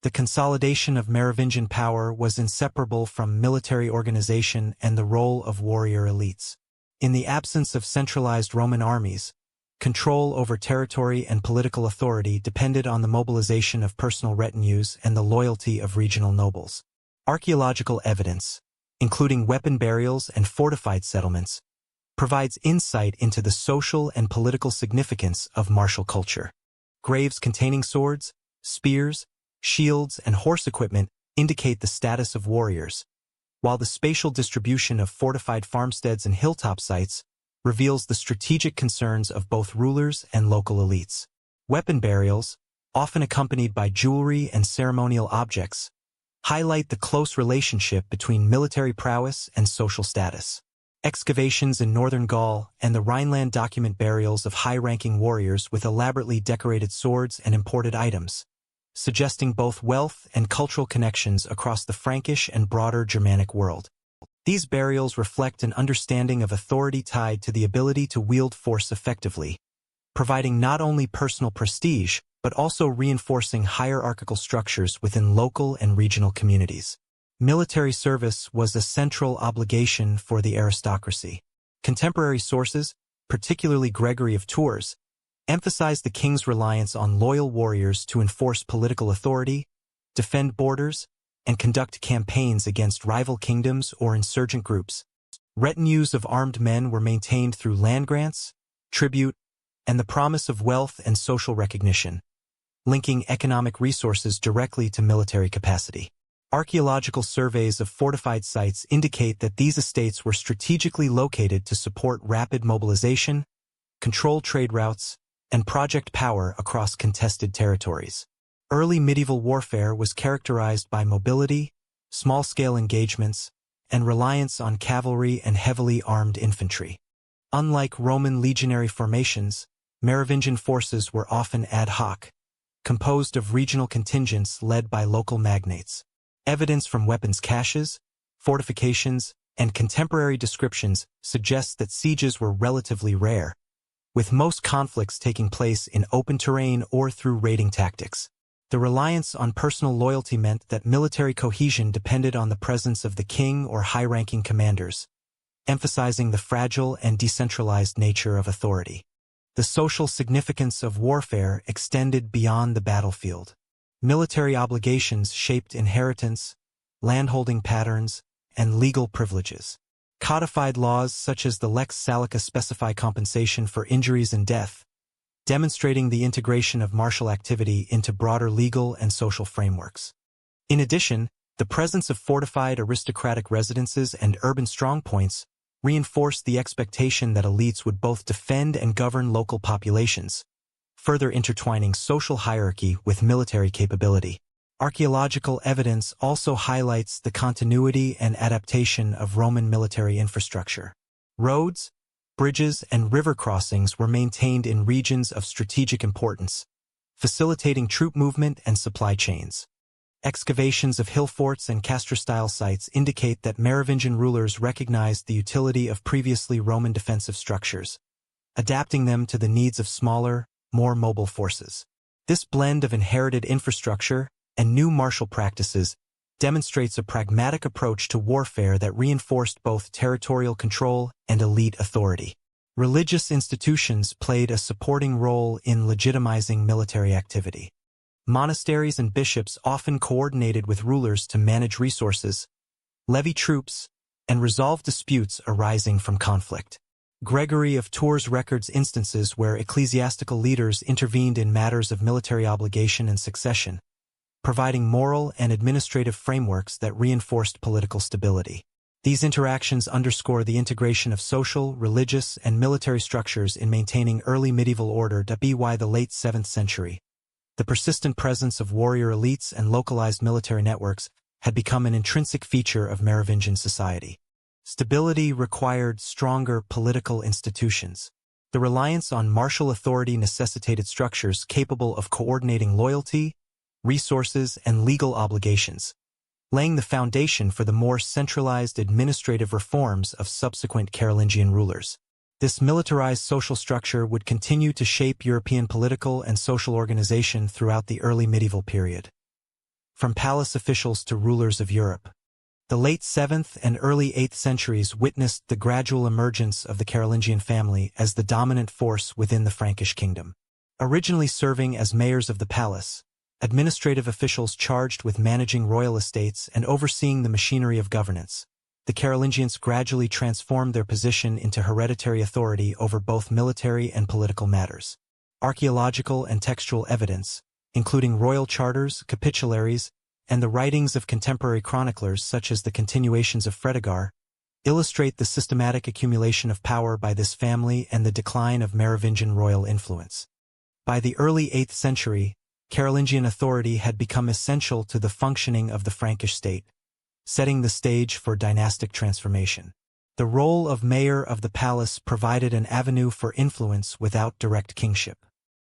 The consolidation of Merovingian power was inseparable from military organization and the role of warrior elites. In the absence of centralized Roman armies, control over territory and political authority depended on the mobilization of personal retinues and the loyalty of regional nobles. Archaeological evidence, including weapon burials and fortified settlements, provides insight into the social and political significance of martial culture. Graves containing swords, spears, shields, and horse equipment indicate the status of warriors, while the spatial distribution of fortified farmsteads and hilltop sites reveals the strategic concerns of both rulers and local elites. Weapon burials, often accompanied by jewelry and ceremonial objects, highlight the close relationship between military prowess and social status. Excavations in northern Gaul and the Rhineland document burials of high-ranking warriors with elaborately decorated swords and imported items, suggesting both wealth and cultural connections across the Frankish and broader Germanic world. These burials reflect an understanding of authority tied to the ability to wield force effectively, providing not only personal prestige, but also reinforcing hierarchical structures within local and regional communities. Military service was a central obligation for the aristocracy. Contemporary sources, particularly Gregory of Tours, emphasize the king's reliance on loyal warriors to enforce political authority, defend borders, and conduct campaigns against rival kingdoms or insurgent groups. Retinues of armed men were maintained through land grants, tribute, and the promise of wealth and social recognition, linking economic resources directly to military capacity. Archaeological surveys of fortified sites indicate that these estates were strategically located to support rapid mobilization, control trade routes, and project power across contested territories. Early medieval warfare was characterized by mobility, small-scale engagements, and reliance on cavalry and heavily armed infantry. Unlike Roman legionary formations, Merovingian forces were often ad hoc, composed of regional contingents led by local magnates. Evidence from weapons caches, fortifications, and contemporary descriptions suggests that sieges were relatively rare, with most conflicts taking place in open terrain or through raiding tactics. The reliance on personal loyalty meant that military cohesion depended on the presence of the king or high-ranking commanders, emphasizing the fragile and decentralized nature of authority. The social significance of warfare extended beyond the battlefield. Military obligations shaped inheritance, landholding patterns, and legal privileges. Codified laws such as the Lex Salica specify compensation for injuries and death, demonstrating the integration of martial activity into broader legal and social frameworks. In addition, the presence of fortified aristocratic residences and urban strongpoints reinforced the expectation that elites would both defend and govern local populations, further intertwining social hierarchy with military capability. Archaeological evidence also highlights the continuity and adaptation of Roman military infrastructure. Roads, bridges, and river crossings were maintained in regions of strategic importance, facilitating troop movement and supply chains. Excavations of hill forts and castle-style sites indicate that Merovingian rulers recognized the utility of previously Roman defensive structures, adapting them to the needs of smaller, more mobile forces. This blend of inherited infrastructure and new martial practices demonstrates a pragmatic approach to warfare that reinforced both territorial control and elite authority. Religious institutions played a supporting role in legitimizing military activity. Monasteries and bishops often coordinated with rulers to manage resources, levy troops, and resolve disputes arising from conflict. Gregory of Tours records instances where ecclesiastical leaders intervened in matters of military obligation and succession, providing moral and administrative frameworks that reinforced political stability. These interactions underscore the integration of social, religious, and military structures in maintaining early medieval order. By the late 7th century, the persistent presence of warrior elites and localized military networks had become an intrinsic feature of Merovingian society. Stability required stronger political institutions. The reliance on martial authority necessitated structures capable of coordinating loyalty, resources, and legal obligations, laying the foundation for the more centralized administrative reforms of subsequent Carolingian rulers. This militarized social structure would continue to shape European political and social organization throughout the early medieval period. From palace officials to rulers of Europe, the late 7th and early 8th centuries witnessed the gradual emergence of the Carolingian family as the dominant force within the Frankish kingdom. Originally serving as mayors of the palace, administrative officials charged with managing royal estates and overseeing the machinery of governance, the Carolingians gradually transformed their position into hereditary authority over both military and political matters. Archaeological and textual evidence, including royal charters, capitularies, and the writings of contemporary chroniclers such as the continuations of Fredegar, illustrate the systematic accumulation of power by this family and the decline of Merovingian royal influence. By the early 8th century, Carolingian authority had become essential to the functioning of the Frankish state, setting the stage for dynastic transformation. The role of mayor of the palace provided an avenue for influence without direct kingship.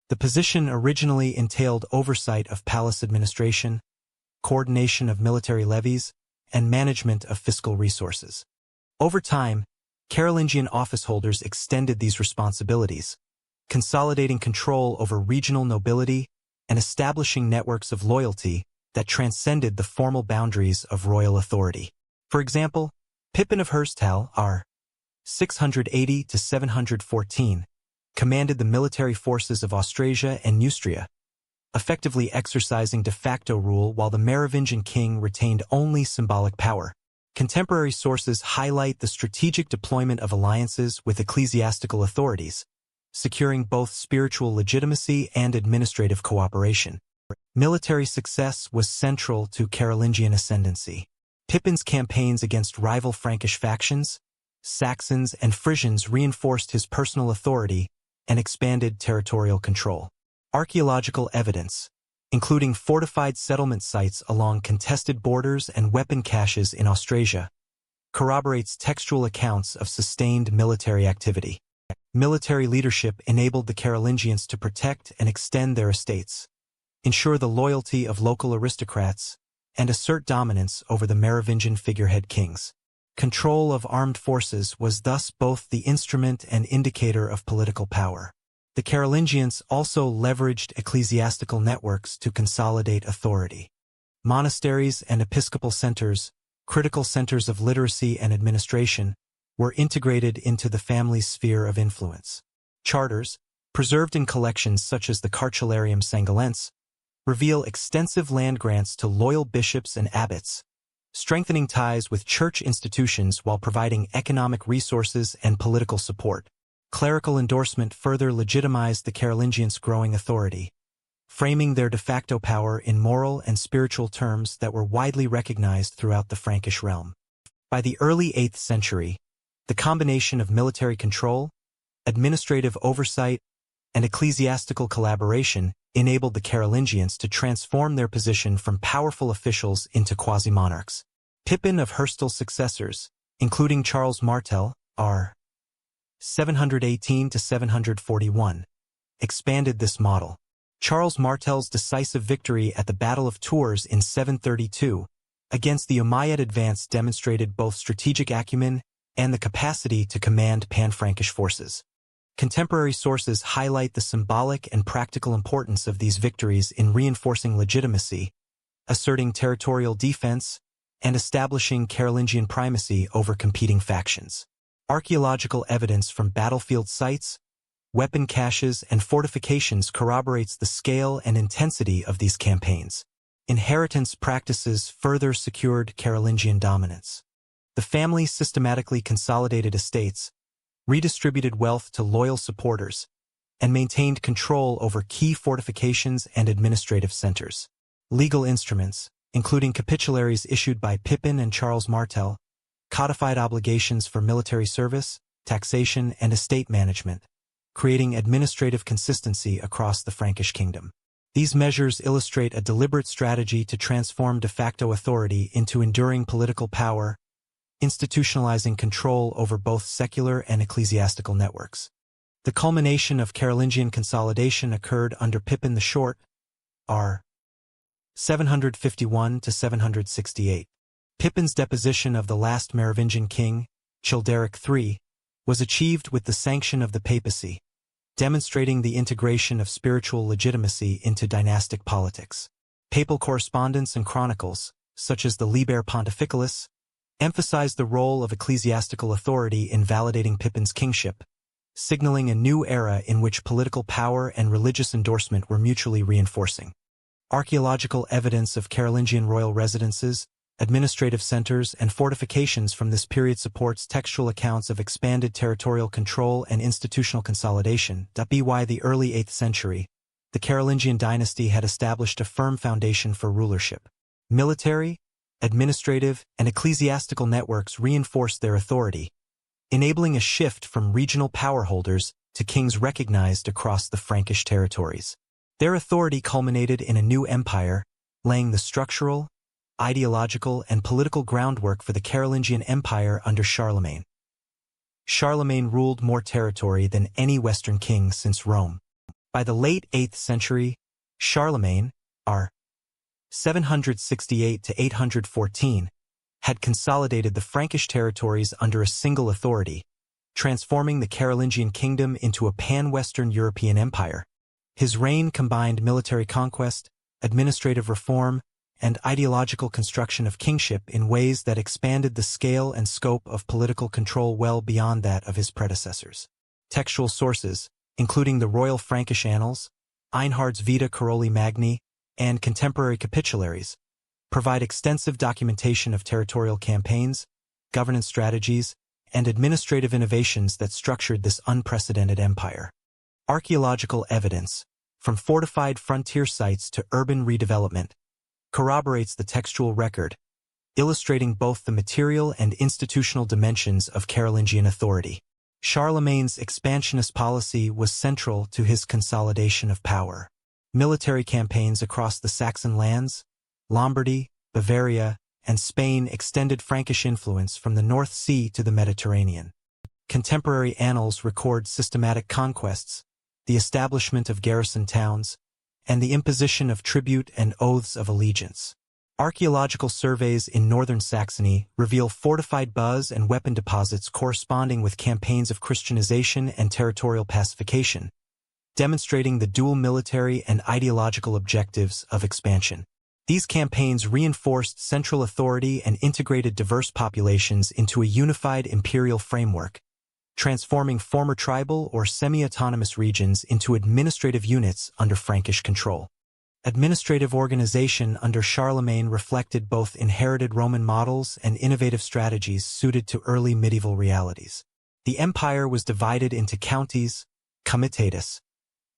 The position originally entailed oversight of palace administration, coordination of military levies, and management of fiscal resources. Over time, Carolingian officeholders extended these responsibilities, consolidating control over regional nobility and establishing networks of loyalty that transcended the formal boundaries of royal authority. For example, Pippin of Herstal, r. 680 to 714, commanded the military forces of Austrasia and Neustria, effectively exercising de facto rule while the Merovingian king retained only symbolic power. Contemporary sources highlight the strategic deployment of alliances with ecclesiastical authorities, securing both spiritual legitimacy and administrative cooperation. Military success was central to Carolingian ascendancy. Pippin's campaigns against rival Frankish factions, Saxons and Frisians, reinforced his personal authority and expanded territorial control. Archaeological evidence, including fortified settlement sites along contested borders and weapon caches in Austrasia, corroborates textual accounts of sustained military activity. Military leadership enabled the Carolingians to protect and extend their estates, ensure the loyalty of local aristocrats, and assert dominance over the Merovingian figurehead kings. Control of armed forces was thus both the instrument and indicator of political power. The Carolingians also leveraged ecclesiastical networks to consolidate authority. Monasteries and episcopal centers, critical centers of literacy and administration, were integrated into the family's sphere of influence. Charters, preserved in collections such as the Cartularium Sangalense, reveal extensive land grants to loyal bishops and abbots, strengthening ties with church institutions while providing economic resources and political support. Clerical endorsement further legitimized the Carolingians' growing authority, framing their de facto power in moral and spiritual terms that were widely recognized throughout the Frankish realm. By the early 8th century, the combination of military control, administrative oversight, and ecclesiastical collaboration enabled the Carolingians to transform their position from powerful officials into quasi-monarchs. Pippin of Herstal's successors, including Charles Martel, r. 718 to 741, expanded this model. Charles Martel's decisive victory at the Battle of Tours in 732 against the Umayyad advance demonstrated both strategic acumen and the capacity to command pan-Frankish forces. Contemporary sources highlight the symbolic and practical importance of these victories in reinforcing legitimacy, asserting territorial defense, and establishing Carolingian primacy over competing factions. Archaeological evidence from battlefield sites, weapon caches, and fortifications corroborates the scale and intensity of these campaigns. Inheritance practices further secured Carolingian dominance. The family systematically consolidated estates, redistributed wealth to loyal supporters, and maintained control over key fortifications and administrative centers. Legal instruments, including capitularies issued by Pippin and Charles Martel, codified obligations for military service, taxation, and estate management, creating administrative consistency across the Frankish kingdom. These measures illustrate a deliberate strategy to transform de facto authority into enduring political power, institutionalizing control over both secular and ecclesiastical networks. The culmination of Carolingian consolidation occurred under Pippin the Short, r. 751 to 768. Pippin's deposition of the last Merovingian king, Childeric III, was achieved with the sanction of the papacy, demonstrating the integration of spiritual legitimacy into dynastic politics. Papal correspondence and chronicles, such as the Liber Pontificalis, emphasized the role of ecclesiastical authority in validating Pippin's kingship, signaling a new era in which political power and religious endorsement were mutually reinforcing. Archaeological evidence of Carolingian royal residences, administrative centers, and fortifications from this period supports textual accounts of expanded territorial control and institutional consolidation. By the early 8th century, the Carolingian dynasty had established a firm foundation for rulership. Military, administrative, and ecclesiastical networks reinforced their authority, enabling a shift from regional power holders to kings recognized across the Frankish territories. Their authority culminated in a new empire, laying the structural, ideological, and political groundwork for the Carolingian Empire under Charlemagne. Charlemagne ruled more territory than any Western king since Rome. By the late 8th century, Charlemagne, r. 768 to 814, had consolidated the Frankish territories under a single authority, transforming the Carolingian kingdom into a pan-Western European empire. His reign combined military conquest, administrative reform, and ideological construction of kingship in ways that expanded the scale and scope of political control well beyond that of his predecessors. Textual sources, including the Royal Frankish Annals, Einhard's Vita Caroli Magni, and contemporary capitularies, provide extensive documentation of territorial campaigns, governance strategies, and administrative innovations that structured this unprecedented empire. Archaeological evidence, from fortified frontier sites to urban redevelopment, corroborates the textual record, illustrating both the material and institutional dimensions of Carolingian authority. Charlemagne's expansionist policy was central to his consolidation of power. Military campaigns across the Saxon lands, Lombardy, Bavaria, and Spain extended Frankish influence from the North Sea to the Mediterranean. Contemporary annals record systematic conquests, the establishment of garrison towns, and the imposition of tribute and oaths of allegiance. Archaeological surveys in northern Saxony reveal fortified buzz and weapon deposits corresponding with campaigns of Christianization and territorial pacification, demonstrating the dual military and ideological objectives of expansion. These campaigns reinforced central authority and integrated diverse populations into a unified imperial framework, transforming former tribal or semi-autonomous regions into administrative units under Frankish control. Administrative organization under Charlemagne reflected both inherited Roman models and innovative strategies suited to early medieval realities. The empire was divided into counties, comitatus,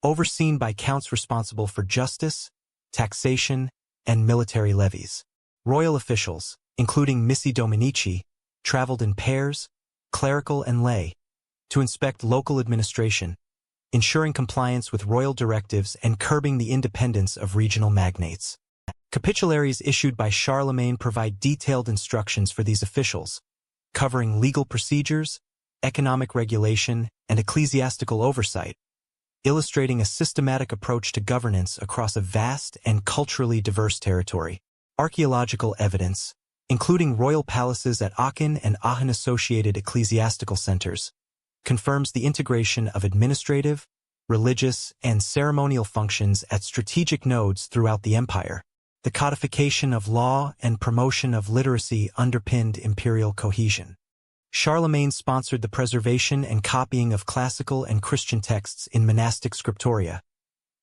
overseen by counts responsible for justice, taxation, and military levies. Royal officials, including missi dominici, traveled in pairs, clerical and lay, to inspect local administration, ensuring compliance with royal directives and curbing the independence of regional magnates. Capitularies issued by Charlemagne provide detailed instructions for these officials, covering legal procedures, economic regulation, and ecclesiastical oversight, illustrating a systematic approach to governance across a vast and culturally diverse territory. Archaeological evidence, including royal palaces at Aachen and Aachen-associated ecclesiastical centers, confirms the integration of administrative, religious, and ceremonial functions at strategic nodes throughout the empire. The codification of law and promotion of literacy underpinned imperial cohesion. Charlemagne sponsored the preservation and copying of classical and Christian texts in monastic scriptoria,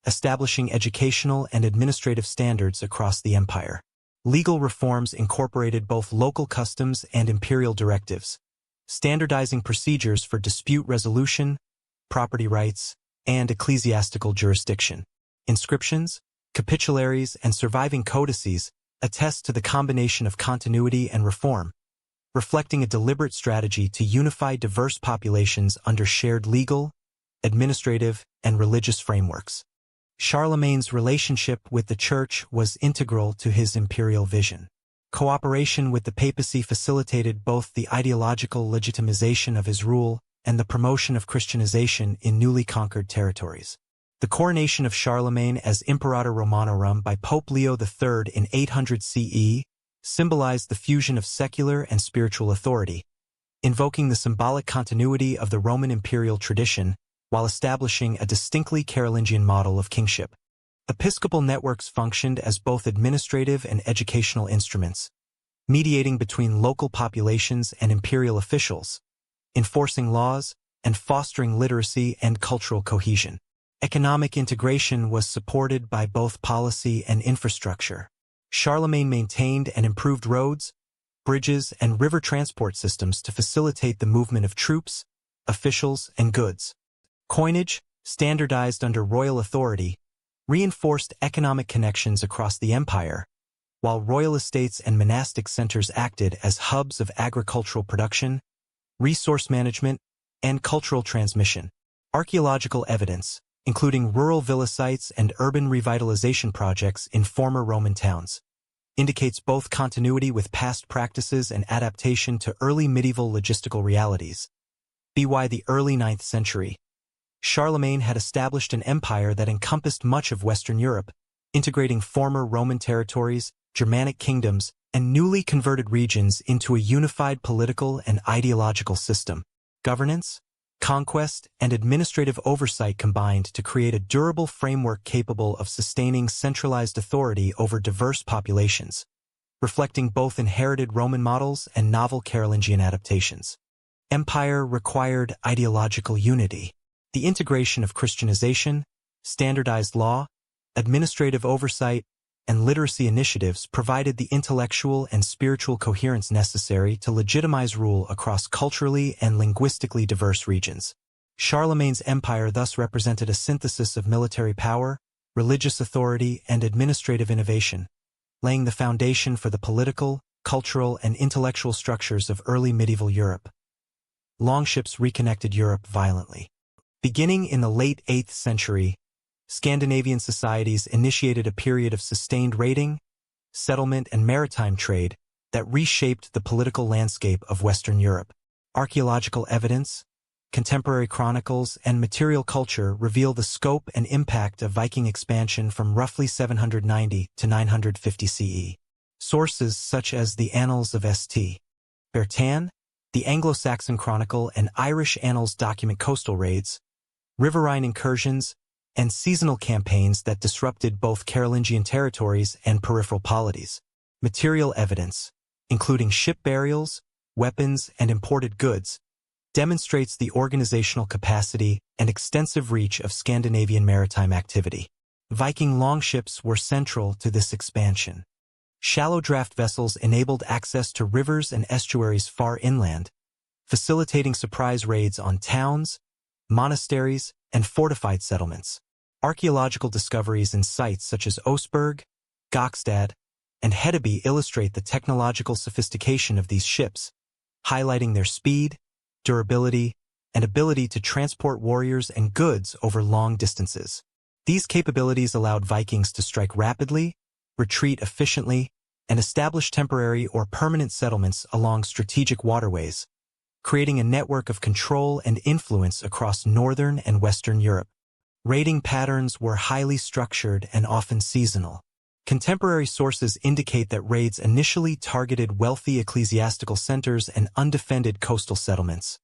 establishing educational and administrative standards across the empire. Legal reforms incorporated both local customs and imperial directives, standardizing procedures for dispute resolution, property rights, and ecclesiastical jurisdiction. Inscriptions, capitularies, and surviving codices attest to the combination of continuity and reform, reflecting a deliberate strategy to unify diverse populations under shared legal, administrative, and religious frameworks. Charlemagne's relationship with the Church was integral to his imperial vision. Cooperation with the papacy facilitated both the ideological legitimization of his rule and the promotion of Christianization in newly conquered territories. The coronation of Charlemagne as Imperator Romanorum by Pope Leo III in 800 CE symbolized the fusion of secular and spiritual authority, invoking the symbolic continuity of the Roman imperial tradition while establishing a distinctly Carolingian model of kingship. Episcopal networks functioned as both administrative and educational instruments, mediating between local populations and imperial officials, enforcing laws, and fostering literacy and cultural cohesion. Economic integration was supported by both policy and infrastructure. Charlemagne maintained and improved roads, bridges, and river transport systems to facilitate the movement of troops, officials, and goods. Coinage, standardized under royal authority, reinforced economic connections across the empire, while royal estates and monastic centers acted as hubs of agricultural production, resource management, and cultural transmission. Archaeological evidence, including rural villa sites and urban revitalization projects in former Roman towns, indicates both continuity with past practices and adaptation to early medieval logistical realities. By the early 9th century, Charlemagne had established an empire that encompassed much of Western Europe, integrating former Roman territories, Germanic kingdoms, and newly converted regions into a unified political and ideological system. Governance, conquest, and administrative oversight combined to create a durable framework capable of sustaining centralized authority over diverse populations, reflecting both inherited Roman models and novel Carolingian adaptations. Empire required ideological unity. The integration of Christianization, standardized law, administrative oversight, and literacy initiatives provided the intellectual and spiritual coherence necessary to legitimize rule across culturally and linguistically diverse regions. Charlemagne's empire thus represented a synthesis of military power, religious authority, and administrative innovation, laying the foundation for the political, cultural, and intellectual structures of early medieval Europe. Longships reconnected Europe violently. Beginning in the late 8th century, Scandinavian societies initiated a period of sustained raiding, settlement, and maritime trade that reshaped the political landscape of Western Europe. Archaeological evidence, contemporary chronicles, and material culture reveal the scope and impact of Viking expansion from roughly 790 to 950 CE. Sources such as the Annals of St. Bertan, the Anglo-Saxon Chronicle, and Irish Annals document coastal raids, riverine incursions, and seasonal campaigns that disrupted both Carolingian territories and peripheral polities. Material evidence, including ship burials, weapons, and imported goods, demonstrates the organizational capacity and extensive reach of Scandinavian maritime activity. Viking longships were central to this expansion. Shallow draft vessels enabled access to rivers and estuaries far inland, facilitating surprise raids on towns, monasteries, and fortified settlements. Archaeological discoveries in sites such as Oseberg, Gokstad, and Hedeby illustrate the technological sophistication of these ships, highlighting their speed, durability, and ability to transport warriors and goods over long distances. These capabilities allowed Vikings to strike rapidly, retreat efficiently, and establish temporary or permanent settlements along strategic waterways, creating a network of control and influence across northern and western Europe. Raiding patterns were highly structured and often seasonal. Contemporary sources indicate that raids initially targeted wealthy ecclesiastical centers and undefended coastal settlements,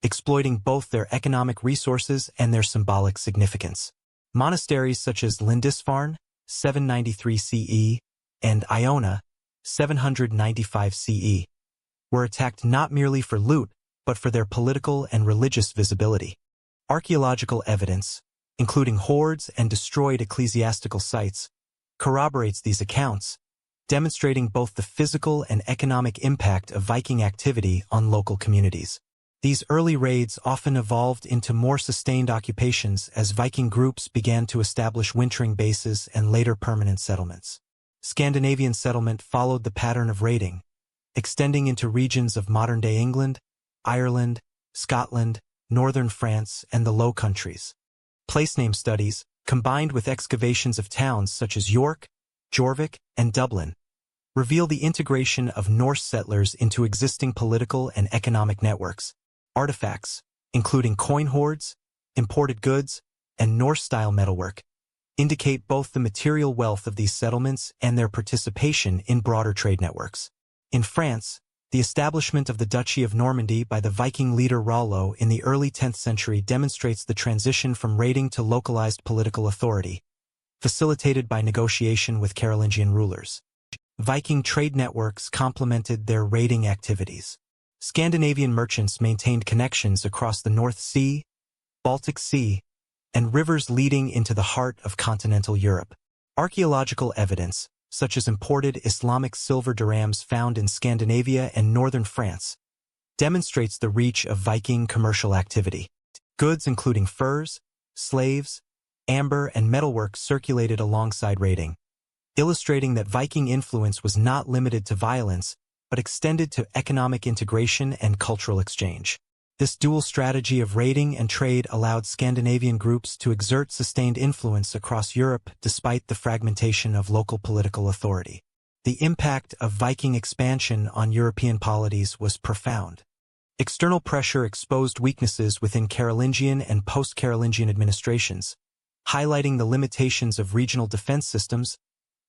exploiting both their economic resources and their symbolic significance. Monasteries such as Lindisfarne, 793 CE, and Iona, 795 CE, were attacked not merely for loot, but for their political and religious visibility. Archaeological evidence, including hoards and destroyed ecclesiastical sites, corroborates these accounts, demonstrating both the physical and economic impact of Viking activity on local communities. These early raids often evolved into more sustained occupations as Viking groups began to establish wintering bases and later permanent settlements. Scandinavian settlement followed the pattern of raiding, extending into regions of modern-day England, Ireland, Scotland, northern France, and the Low Countries. Place name studies, combined with excavations of towns such as York, Jorvik, and Dublin, reveal the integration of Norse settlers into existing political and economic networks. Artifacts, including coin hoards, imported goods, and Norse-style metalwork, indicate both the material wealth of these settlements and their participation in broader trade networks. In France, the establishment of the Duchy of Normandy by the Viking leader Rollo in the early 10th century demonstrates the transition from raiding to localized political authority, facilitated by negotiation with Carolingian rulers. Viking trade networks complemented their raiding activities. Scandinavian merchants maintained connections across the North Sea, Baltic Sea, and rivers leading into the heart of continental Europe. Archaeological evidence, such as imported Islamic silver dirhams found in Scandinavia and northern France, demonstrates the reach of Viking commercial activity. Goods including furs, slaves, amber, and metalwork circulated alongside raiding, illustrating that Viking influence was not limited to violence, but extended to economic integration and cultural exchange. This dual strategy of raiding and trade allowed Scandinavian groups to exert sustained influence across Europe despite the fragmentation of local political authority. The impact of Viking expansion on European polities was profound. External pressure exposed weaknesses within Carolingian and post-Carolingian administrations, highlighting the limitations of regional defense systems,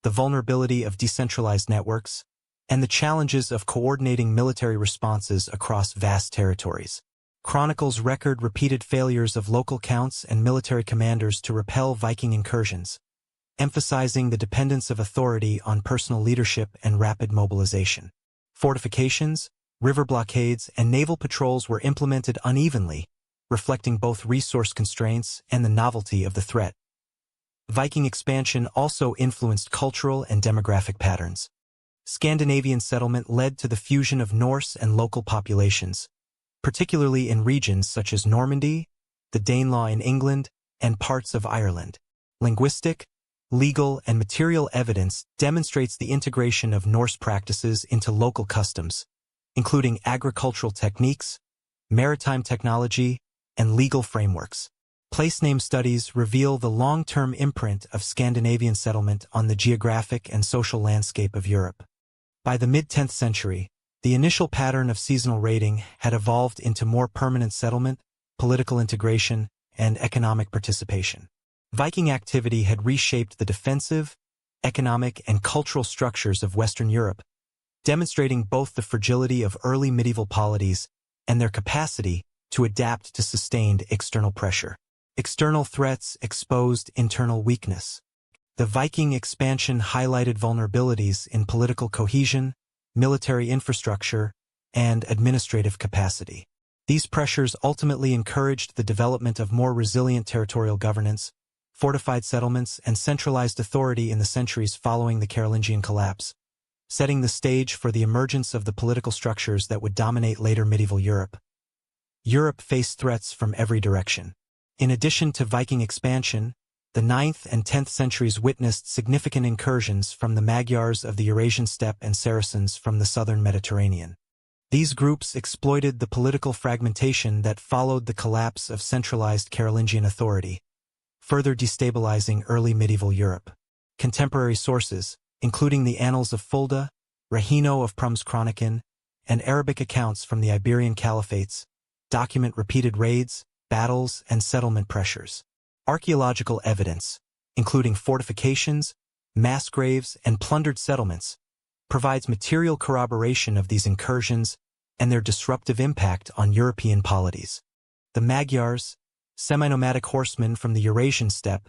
the vulnerability of decentralized networks, and the challenges of coordinating military responses across vast territories. Chronicles record repeated failures of local counts and military commanders to repel Viking incursions, emphasizing the dependence of authority on personal leadership and rapid mobilization. Fortifications, river blockades, and naval patrols were implemented unevenly, reflecting both resource constraints and the novelty of the threat. Viking expansion also influenced cultural and demographic patterns. Scandinavian settlement led to the fusion of Norse and local populations, particularly in regions such as Normandy, the Danelaw in England, and parts of Ireland. Linguistic, legal, and material evidence demonstrates the integration of Norse practices into local customs, including agricultural techniques, maritime technology, and legal frameworks. Place name studies reveal the long-term imprint of Scandinavian settlement on the geographic and social landscape of Europe. By the mid-10th century, the initial pattern of seasonal raiding had evolved into more permanent settlement, political integration, and economic participation. Viking activity had reshaped the defensive, economic, and cultural structures of Western Europe, demonstrating both the fragility of early medieval polities and their capacity to adapt to sustained external pressure. External threats exposed internal weakness. The Viking expansion highlighted vulnerabilities in political cohesion, military infrastructure, and administrative capacity. These pressures ultimately encouraged the development of more resilient territorial governance, fortified settlements, and centralized authority in the centuries following the Carolingian collapse, setting the stage for the emergence of the political structures that would dominate later medieval Europe. Europe faced threats from every direction. In addition to Viking expansion, the 9th and 10th centuries witnessed significant incursions from the Magyars of the Eurasian steppe and Saracens from the southern Mediterranean. These groups exploited the political fragmentation that followed the collapse of centralized Carolingian authority, further destabilizing early medieval Europe. Contemporary sources, including the Annals of Fulda, Rahino of Prum's Chronican, and Arabic accounts from the Iberian Caliphates, document repeated raids, battles, and settlement pressures. Archaeological evidence, including fortifications, mass graves, and plundered settlements, provides material corroboration of these incursions and their disruptive impact on European polities. The Magyars, semi-nomadic horsemen from the Eurasian steppe,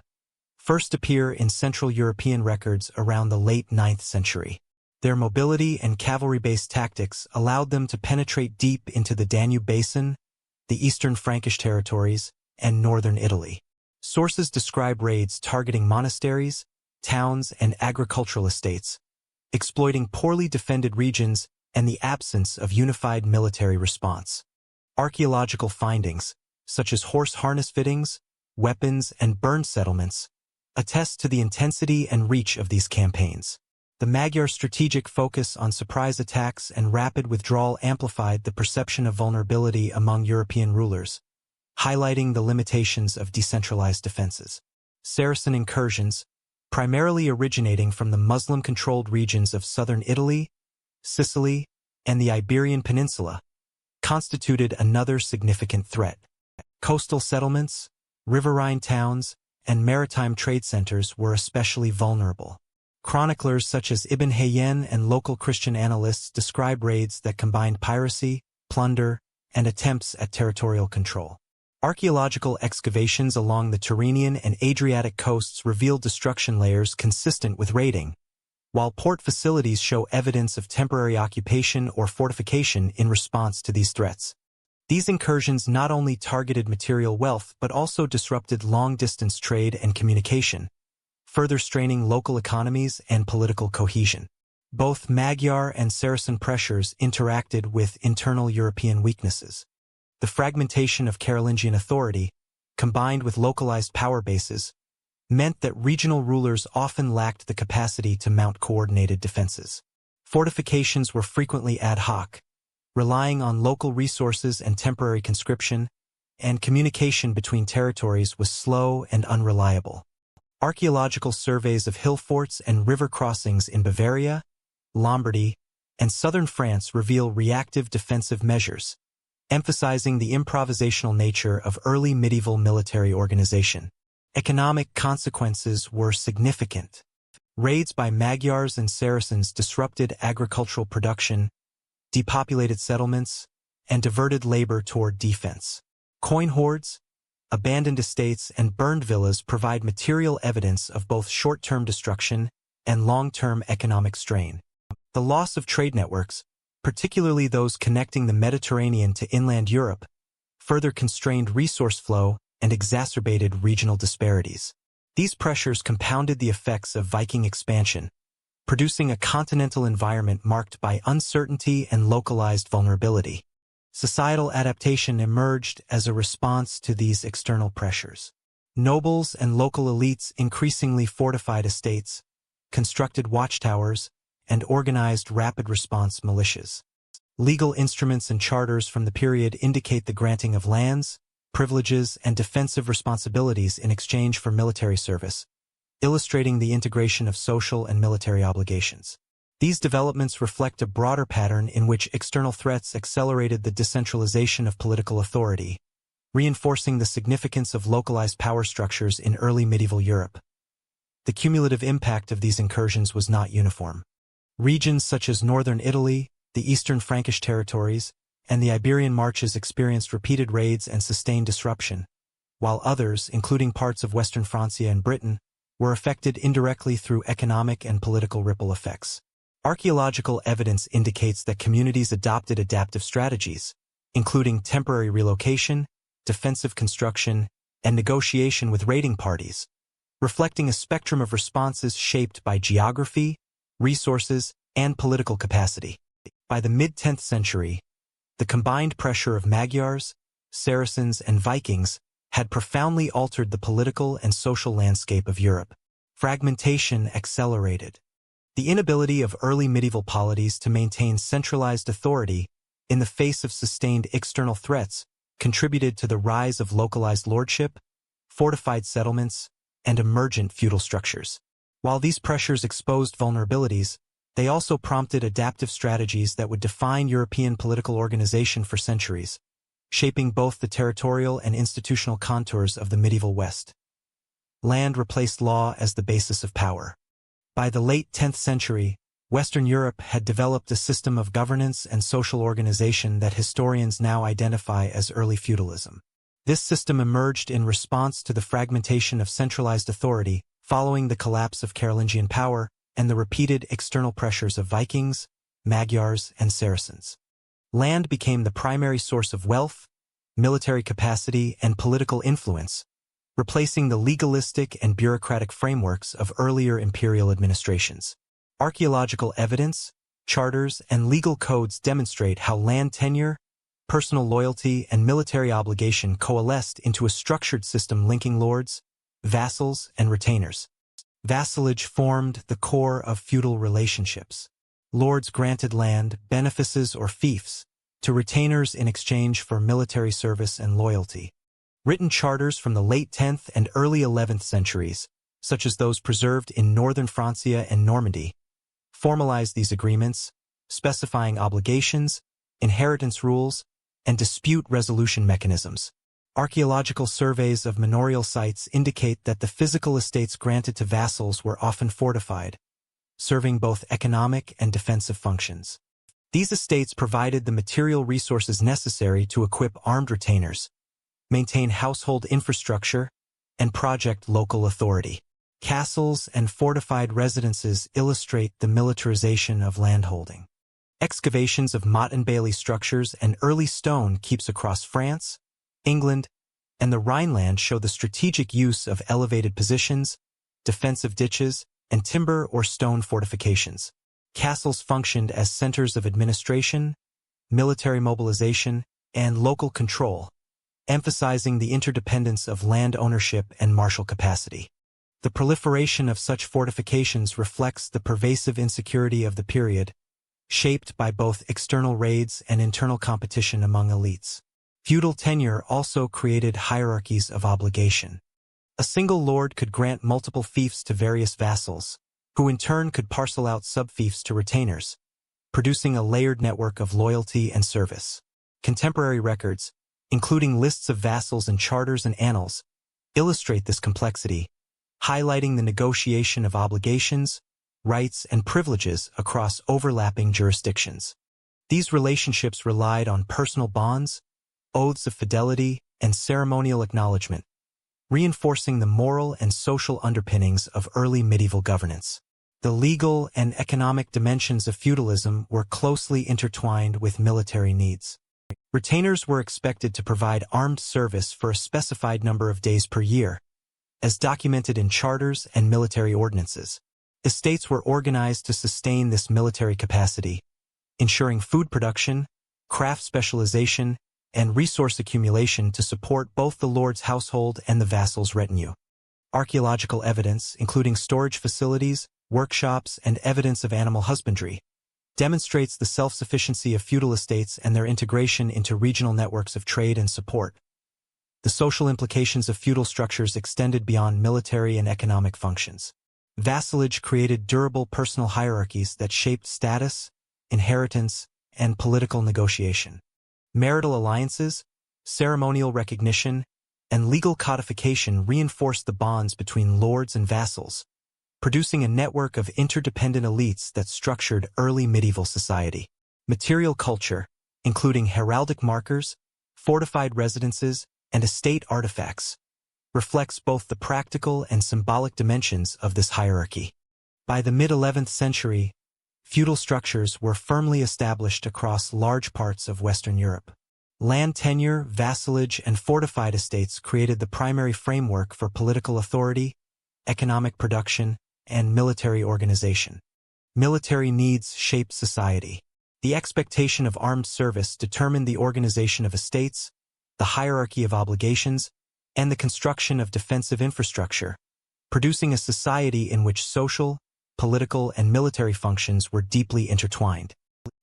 first appear in Central European records around the late 9th century. Their mobility and cavalry-based tactics allowed them to penetrate deep into the Danube Basin, the eastern Frankish territories, and northern Italy. Sources describe raids targeting monasteries, towns, and agricultural estates, exploiting poorly defended regions and the absence of unified military response. Archaeological findings, such as horse harness fittings, weapons, and burned settlements, attest to the intensity and reach of these campaigns. The Magyar strategic focus on surprise attacks and rapid withdrawal amplified the perception of vulnerability among European rulers, highlighting the limitations of decentralized defenses. Saracen incursions, primarily originating from the Muslim-controlled regions of southern Italy, Sicily, and the Iberian Peninsula, constituted another significant threat. Coastal settlements, riverine towns, and maritime trade centers were especially vulnerable. Chroniclers such as Ibn Hayyan and local Christian annalists describe raids that combined piracy, plunder, and attempts at territorial control. Archaeological excavations along the Tyrrhenian and Adriatic coasts reveal destruction layers consistent with raiding, while port facilities show evidence of temporary occupation or fortification in response to these threats. These incursions not only targeted material wealth but also disrupted long-distance trade and communication, further straining local economies and political cohesion. Both Magyar and Saracen pressures interacted with internal European weaknesses. The fragmentation of Carolingian authority, combined with localized power bases, meant that regional rulers often lacked the capacity to mount coordinated defenses. Fortifications were frequently ad hoc, relying on local resources and temporary conscription, and communication between territories was slow and unreliable. Archaeological surveys of hill forts and river crossings in Bavaria, Lombardy, and southern France reveal reactive defensive measures, emphasizing the improvisational nature of early medieval military organization. Economic consequences were significant. Raids by Magyars and Saracens disrupted agricultural production, depopulated settlements, and diverted labor toward defense. Coin hoards, abandoned estates, and burned villas provide material evidence of both short-term destruction and long-term economic strain. The loss of trade networks, particularly those connecting the Mediterranean to inland Europe, further constrained resource flow and exacerbated regional disparities. These pressures compounded the effects of Viking expansion, producing a continental environment marked by uncertainty and localized vulnerability. Societal adaptation emerged as a response to these external pressures. Nobles and local elites increasingly fortified estates, constructed watchtowers, and organized rapid response militias. Legal instruments and charters from the period indicate the granting of lands, privileges, and defensive responsibilities in exchange for military service, illustrating the integration of social and military obligations. These developments reflect a broader pattern in which external threats accelerated the decentralization of political authority, reinforcing the significance of localized power structures in early medieval Europe. The cumulative impact of these incursions was not uniform. Regions such as northern Italy, the eastern Frankish territories, and the Iberian Marches experienced repeated raids and sustained disruption, while others, including parts of western Francia and Britain, were affected indirectly through economic and political ripple effects. Archaeological evidence indicates that communities adopted adaptive strategies, including temporary relocation, defensive construction, and negotiation with raiding parties, reflecting a spectrum of responses shaped by geography, resources, and political capacity. By the mid-10th century, the combined pressure of Magyars, Saracens, and Vikings had profoundly altered the political and social landscape of Europe. Fragmentation accelerated. The inability of early medieval polities to maintain centralized authority in the face of sustained external threats contributed to the rise of localized lordship, fortified settlements, and emergent feudal structures. While these pressures exposed vulnerabilities, they also prompted adaptive strategies that would define European political organization for centuries, shaping both the territorial and institutional contours of the medieval West. Land replaced law as the basis of power. By the late 10th century, Western Europe had developed a system of governance and social organization that historians now identify as early feudalism. This system emerged in response to the fragmentation of centralized authority following the collapse of Carolingian power and the repeated external pressures of Vikings, Magyars, and Saracens. Land became the primary source of wealth, military capacity, and political influence, replacing the legalistic and bureaucratic frameworks of earlier imperial administrations. Archaeological evidence, charters, and legal codes demonstrate how land tenure, personal loyalty, and military obligation coalesced into a structured system linking lords, vassals, and retainers. Vassalage formed the core of feudal relationships. Lords granted land, benefices, or fiefs to retainers in exchange for military service and loyalty. Written charters from the late 10th and early 11th centuries, such as those preserved in northern Francia and Normandy, formalized these agreements, specifying obligations, inheritance rules, and dispute resolution mechanisms. Archaeological surveys of manorial sites indicate that the physical estates granted to vassals were often fortified, serving both economic and defensive functions. These estates provided the material resources necessary to equip armed retainers, maintain household infrastructure, and project local authority. Castles and fortified residences illustrate the militarization of landholding. Excavations of motte and bailey structures and early stone keeps across France, England, and the Rhineland show the strategic use of elevated positions, defensive ditches, and timber or stone fortifications. Castles functioned as centers of administration, military mobilization, and local control, emphasizing the interdependence of land ownership and martial capacity. The proliferation of such fortifications reflects the pervasive insecurity of the period, shaped by both external raids and internal competition among elites. Feudal tenure also created hierarchies of obligation. A single lord could grant multiple fiefs to various vassals, who in turn could parcel out sub-fiefs to retainers, producing a layered network of loyalty and service. Contemporary records, including lists of vassals and charters and annals, illustrate this complexity, highlighting the negotiation of obligations, rights, and privileges across overlapping jurisdictions. These relationships relied on personal bonds, oaths of fidelity, and ceremonial acknowledgement, reinforcing the moral and social underpinnings of early medieval governance. The legal and economic dimensions of feudalism were closely intertwined with military needs. Retainers were expected to provide armed service for a specified number of days per year, as documented in charters and military ordinances. Estates were organized to sustain this military capacity, ensuring food production, craft specialization, and resource accumulation to support both the lord's household and the vassal's retinue. Archaeological evidence, including storage facilities, workshops, and evidence of animal husbandry, demonstrates the self-sufficiency of feudal estates and their integration into regional networks of trade and support. The social implications of feudal structures extended beyond military and economic functions. Vassalage created durable personal hierarchies that shaped status, inheritance, and political negotiation. Marital alliances, ceremonial recognition, and legal codification reinforced the bonds between lords and vassals, producing a network of interdependent elites that structured early medieval society. Material culture, including heraldic markers, fortified residences, and estate artifacts, reflects both the practical and symbolic dimensions of this hierarchy. By the mid-11th century, feudal structures were firmly established across large parts of Western Europe. Land tenure, vassalage, and fortified estates created the primary framework for political authority, economic production, and military organization. Military needs shaped society. The expectation of armed service determined the organization of estates, the hierarchy of obligations, and the construction of defensive infrastructure, producing a society in which social, political, and military functions were deeply intertwined.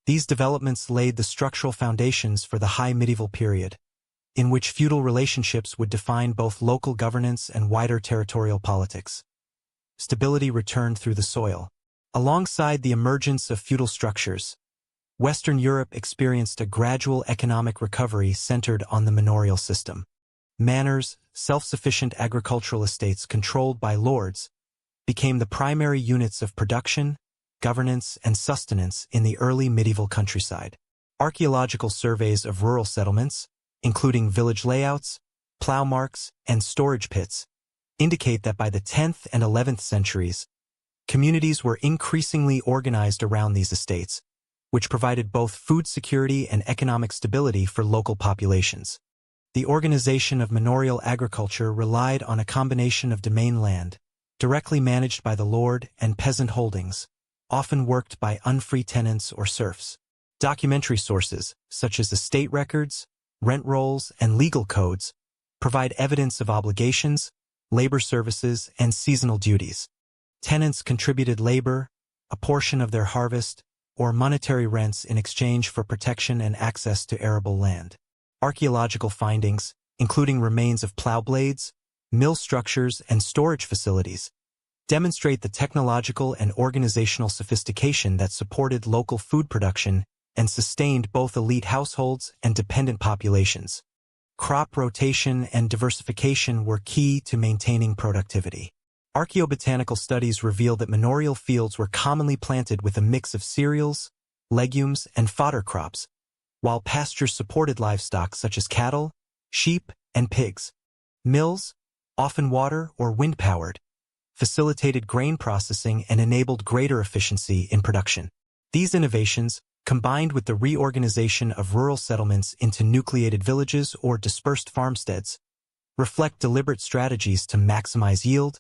These developments laid the structural foundations for the High Medieval period, in which feudal relationships would define both local governance and wider territorial politics. Stability returned through the soil. Alongside the emergence of feudal structures, Western Europe experienced a gradual economic recovery centered on the manorial system. Manors, self-sufficient agricultural estates controlled by lords, became the primary units of production, governance, and sustenance in the early medieval countryside. Archaeological surveys of rural settlements, including village layouts, plow marks, and storage pits, indicate that by the 10th and 11th centuries, Communities were increasingly organized around these estates, which provided both food security and economic stability for local populations. The organization of manorial agriculture relied on a combination of domain land, directly managed by the lord, and peasant holdings, often worked by unfree tenants or serfs. Documentary sources, such as estate records, rent rolls, and legal codes, provide evidence of obligations, labor services, and seasonal duties. Tenants contributed labor, a portion of their harvest, or monetary rents in exchange for protection and access to arable land. Archaeological findings, including remains of plow blades, mill structures, and storage facilities, demonstrate the technological and organizational sophistication that supported local food production and sustained both elite households and dependent populations. Crop rotation and diversification were key to maintaining productivity. Archaeobotanical studies reveal that manorial fields were commonly planted with a mix of cereals, legumes, and fodder crops, while pastures supported livestock such as cattle, sheep, and pigs. Mills, often water or wind-powered, facilitated grain processing and enabled greater efficiency in production. These innovations, combined with the reorganization of rural settlements into nucleated villages or dispersed farmsteads, reflect deliberate strategies to maximize yield,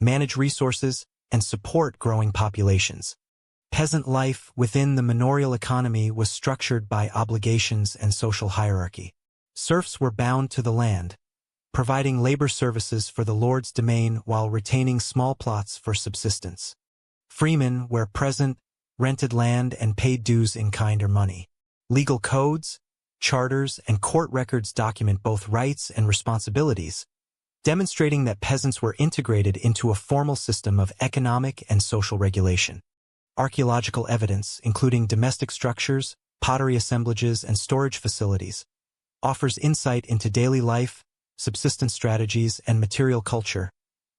manage resources, and support growing populations. Peasant life within the manorial economy was structured by obligations and social hierarchy. Serfs were bound to the land, providing labor services for the lord's domain while retaining small plots for subsistence. Freemen, where present, rented land and paid dues in kind or money. Legal codes, charters, and court records document both rights and responsibilities, demonstrating that peasants were integrated into a formal system of economic and social regulation. Archaeological evidence, including domestic structures, pottery assemblages, and storage facilities, offers insight into daily life, subsistence strategies, and material culture,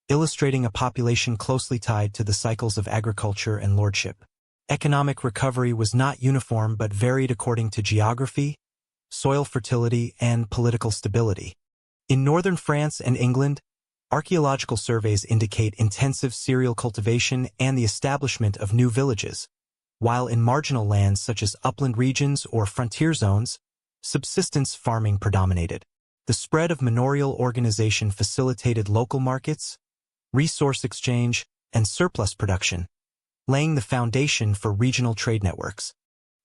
illustrating a population closely tied to the cycles of agriculture and lordship. Economic recovery was not uniform but varied according to geography, soil fertility, and political stability. In northern France and England, archaeological surveys indicate intensive cereal cultivation and the establishment of new villages, while in marginal lands such as upland regions or frontier zones, subsistence farming predominated. The spread of manorial organization facilitated local markets, resource exchange, and surplus production, laying the foundation for regional trade networks.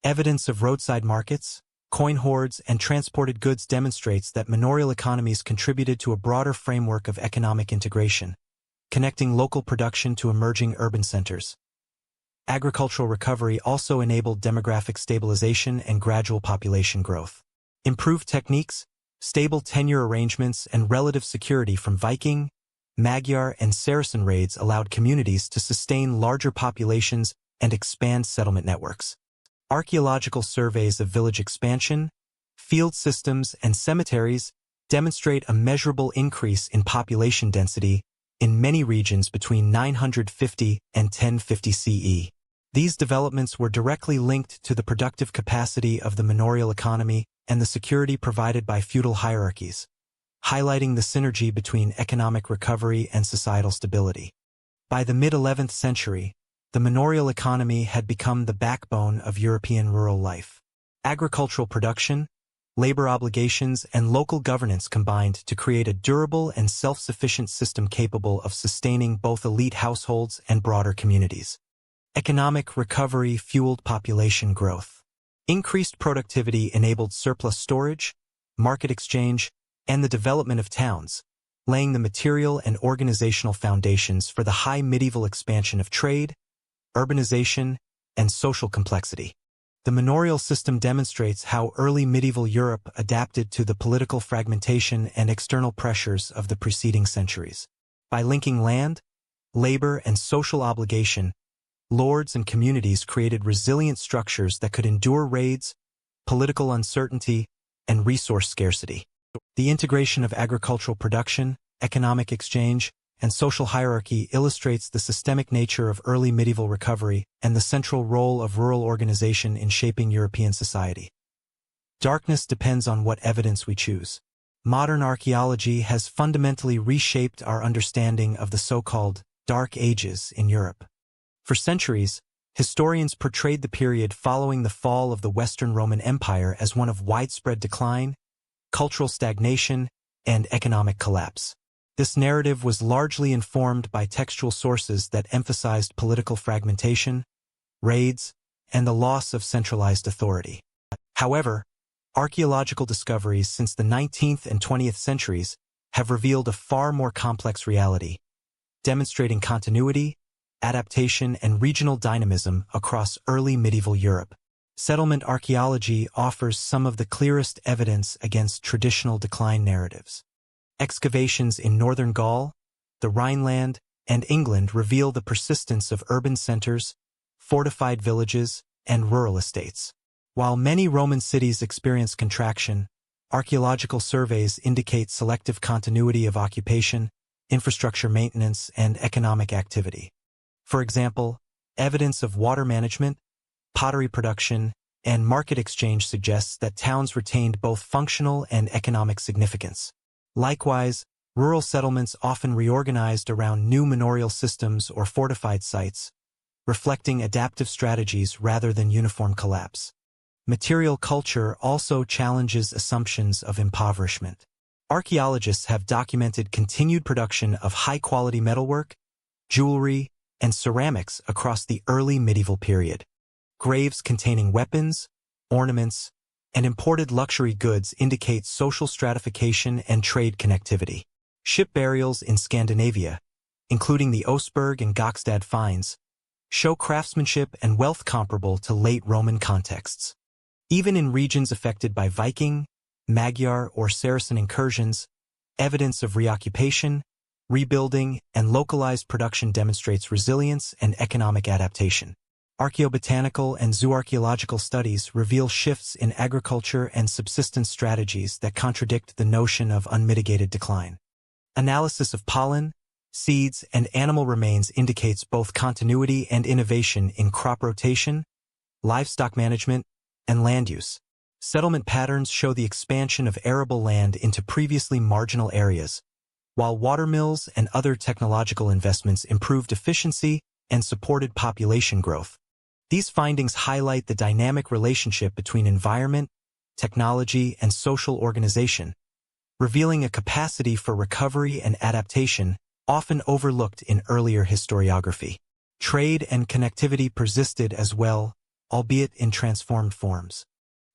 Evidence of roadside markets, coin hoards, and transported goods demonstrates that manorial economies contributed to a broader framework of economic integration, connecting local production to emerging urban centers. Agricultural recovery also enabled demographic stabilization and gradual population growth. Improved techniques, stable tenure arrangements, and relative security from Viking, Magyar, and Saracen raids allowed communities to sustain larger populations and expand settlement networks. Archaeological surveys of village expansion, field systems, and cemeteries demonstrate a measurable increase in population density in many regions between 950 and 1050 CE. These developments were directly linked to the productive capacity of the manorial economy and the security provided by feudal hierarchies, highlighting the synergy between economic recovery and societal stability. By the mid-11th century, the manorial economy had become the backbone of European rural life. Agricultural production, labor obligations, and local governance combined to create a durable and self-sufficient system capable of sustaining both elite households and broader communities. Economic recovery fueled population growth. Increased productivity enabled surplus storage, market exchange, and the development of towns, laying the material and organizational foundations for the high medieval expansion of trade, urbanization, and social complexity. The manorial system demonstrates how early medieval Europe adapted to the political fragmentation and external pressures of the preceding centuries. By linking land, labor, and social obligation, lords and communities created resilient structures that could endure raids, political uncertainty, and resource scarcity. The integration of agricultural production, economic exchange, and social hierarchy illustrates the systemic nature of early medieval recovery and the central role of rural organization in shaping European society. Darkness depends on what evidence we choose. Modern archaeology has fundamentally reshaped our understanding of the so-called Dark Ages in Europe. For centuries, historians portrayed the period following the fall of the Western Roman Empire as one of widespread decline, cultural stagnation, and economic collapse. This narrative was largely informed by textual sources that emphasized political fragmentation, raids, and the loss of centralized authority. However, archaeological discoveries since the 19th and 20th centuries have revealed a far more complex reality, demonstrating continuity, adaptation, and regional dynamism across early medieval Europe. Settlement archaeology offers some of the clearest evidence against traditional decline narratives. Excavations in northern Gaul, the Rhineland, and England reveal the persistence of urban centers, fortified villages, and rural estates. While many Roman cities experience contraction, archaeological surveys indicate selective continuity of occupation, infrastructure maintenance, and economic activity. For example, evidence of water management, pottery production, and market exchange suggests that towns retained both functional and economic significance. Likewise, rural settlements often reorganized around new manorial systems or fortified sites, reflecting adaptive strategies rather than uniform collapse. Material culture also challenges assumptions of impoverishment. Archaeologists have documented continued production of high-quality metalwork, jewelry, and ceramics across the early medieval period. Graves containing weapons, ornaments, and imported luxury goods indicate social stratification and trade connectivity. Ship burials in Scandinavia, including the Oseberg and Gokstad finds, show craftsmanship and wealth comparable to late Roman contexts. Even in regions affected by Viking, Magyar, or Saracen incursions, evidence of reoccupation, rebuilding, and localized production demonstrates resilience and economic adaptation. Archaeobotanical and zooarchaeological studies reveal shifts in agriculture and subsistence strategies that contradict the notion of unmitigated decline. Analysis of pollen, seeds, and animal remains indicates both continuity and innovation in crop rotation, livestock management, and land use. Settlement patterns show the expansion of arable land into previously marginal areas, while watermills and other technological investments improved efficiency and supported population growth. These findings highlight the dynamic relationship between environment, technology, and social organization, revealing a capacity for recovery and adaptation often overlooked in earlier historiography. Trade and connectivity persisted as well, albeit in transformed forms.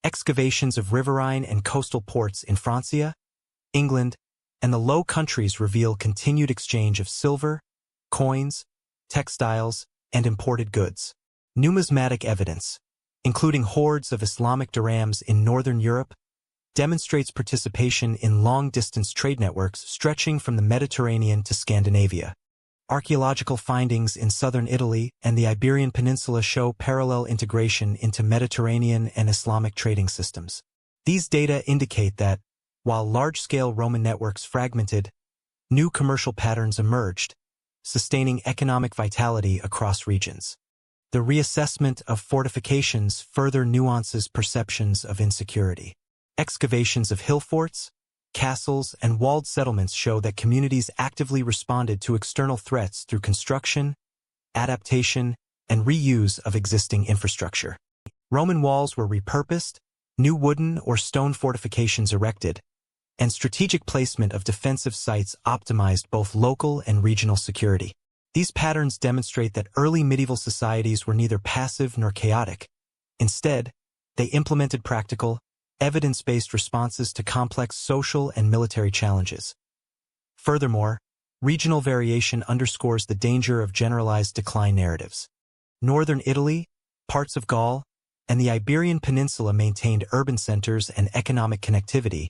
Excavations of riverine and coastal ports in Francia, England, and the Low Countries reveal continued exchange of silver, coins, textiles, and imported goods. Numismatic evidence, including hoards of Islamic dirhams in Northern Europe, demonstrates participation in long-distance trade networks stretching from the Mediterranean to Scandinavia. Archaeological findings in southern Italy and the Iberian Peninsula show parallel integration into Mediterranean and Islamic trading systems. These data indicate that, while large-scale Roman networks fragmented, new commercial patterns emerged, sustaining economic vitality across regions. The reassessment of fortifications further nuances perceptions of insecurity. Excavations of hill forts, castles, and walled settlements show that communities actively responded to external threats through construction, adaptation, and reuse of existing infrastructure. Roman walls were repurposed, new wooden or stone fortifications erected, and strategic placement of defensive sites optimized both local and regional security. These patterns demonstrate that early medieval societies were neither passive nor chaotic. Instead, they implemented practical, evidence-based responses to complex social and military challenges. Furthermore, regional variation underscores the danger of generalized decline narratives. Northern Italy, parts of Gaul, and the Iberian Peninsula maintained urban centers and economic connectivity,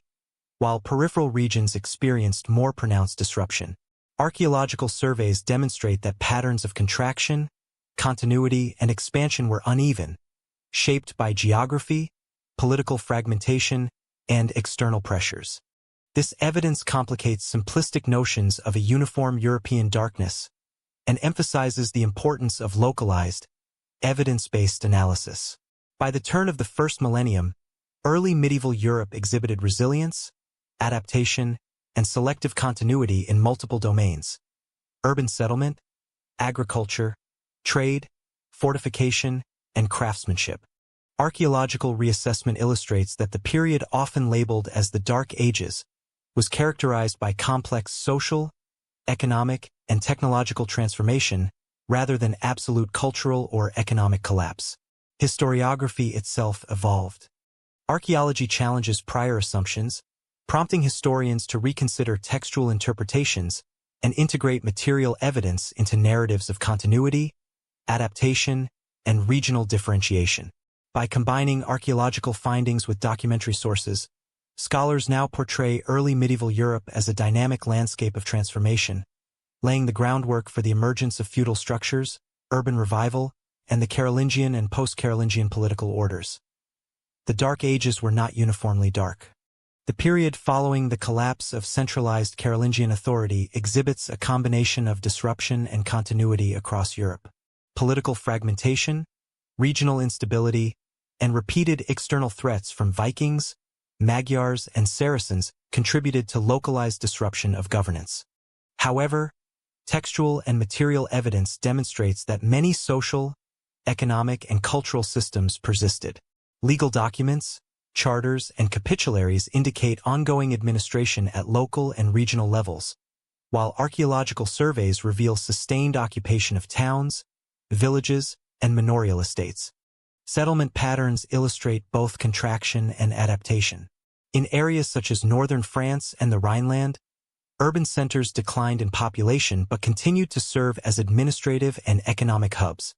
while peripheral regions experienced more pronounced disruption. Archaeological surveys demonstrate that patterns of contraction, continuity, and expansion were uneven, shaped by geography, political fragmentation, and external pressures. This evidence complicates simplistic notions of a uniform European darkness and emphasizes the importance of localized, evidence-based analysis. By the turn of the first millennium, early medieval Europe exhibited resilience, adaptation, and selective continuity in multiple domains: urban settlement, agriculture, trade, fortification, and craftsmanship. Archaeological reassessment illustrates that the period often labeled as the Dark Ages was characterized by complex social, economic, and technological transformation rather than absolute cultural or economic collapse. Historiography itself evolved. Archaeology challenges prior assumptions, prompting historians to reconsider textual interpretations and integrate material evidence into narratives of continuity, adaptation, and regional differentiation. By combining archaeological findings with documentary sources, scholars now portray early medieval Europe as a dynamic landscape of transformation, laying the groundwork for the emergence of feudal structures, urban revival, and the Carolingian and post-Carolingian political orders. The Dark Ages were not uniformly dark. The period following the collapse of centralized Carolingian authority exhibits a combination of disruption and continuity across Europe. Political fragmentation, regional instability, and repeated external threats from Vikings, Magyars, and Saracens contributed to localized disruption of governance. However, textual and material evidence demonstrates that many social, economic, and cultural systems persisted. Legal documents, charters, and capitularies indicate ongoing administration at local and regional levels, while archaeological surveys reveal sustained occupation of towns, villages, and manorial estates. Settlement patterns illustrate both contraction and adaptation. In areas such as northern France and the Rhineland, urban centers declined in population but continued to serve as administrative and economic hubs.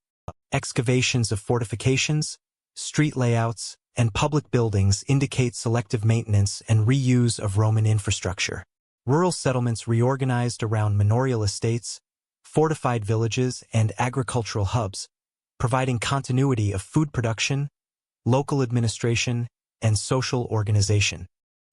Excavations of fortifications, street layouts, and public buildings indicate selective maintenance and reuse of Roman infrastructure. Rural settlements reorganized around manorial estates, fortified villages, and agricultural hubs, providing continuity of food production, local administration, and social organization.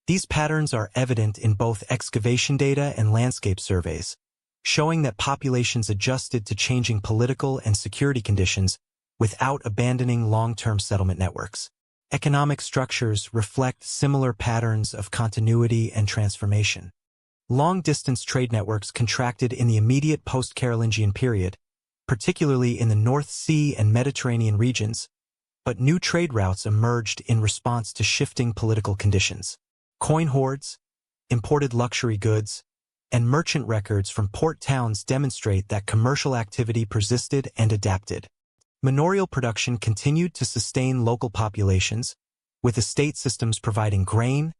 These patterns are evident in both excavation data and landscape surveys, showing that populations adjusted to changing political and security conditions without abandoning long-term settlement networks. Economic structures reflect similar patterns of continuity and transformation. Long-distance trade networks contracted in the immediate post-Carolingian period, particularly in the North Sea and Mediterranean regions, but new trade routes emerged in response to shifting political conditions. Coin hoards, imported luxury goods, and merchant records from port towns demonstrate that commercial activity persisted and adapted. Manorial production continued to sustain local populations, with estate systems providing grain,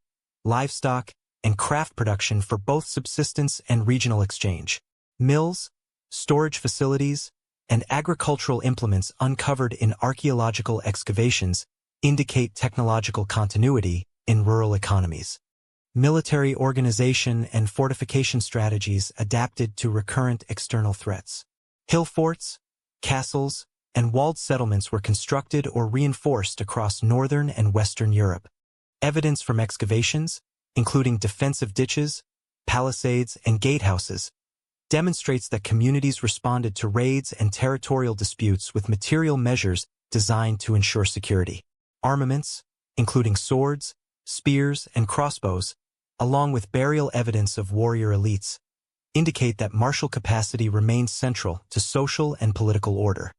livestock, and craft production for both subsistence and regional exchange. Mills, storage facilities, and agricultural implements uncovered in archaeological excavations indicate technological continuity in rural economies. Military organization and fortification strategies adapted to recurrent external threats. Hill forts, castles, and walled settlements were constructed or reinforced across northern and western Europe. Evidence from excavations, including defensive ditches, palisades, and gatehouses, demonstrates that communities responded to raids and territorial disputes with material measures designed to ensure security. Armaments, including swords, spears, and crossbows, along with burial evidence of warrior elites, indicate that martial capacity remained central to social and political order.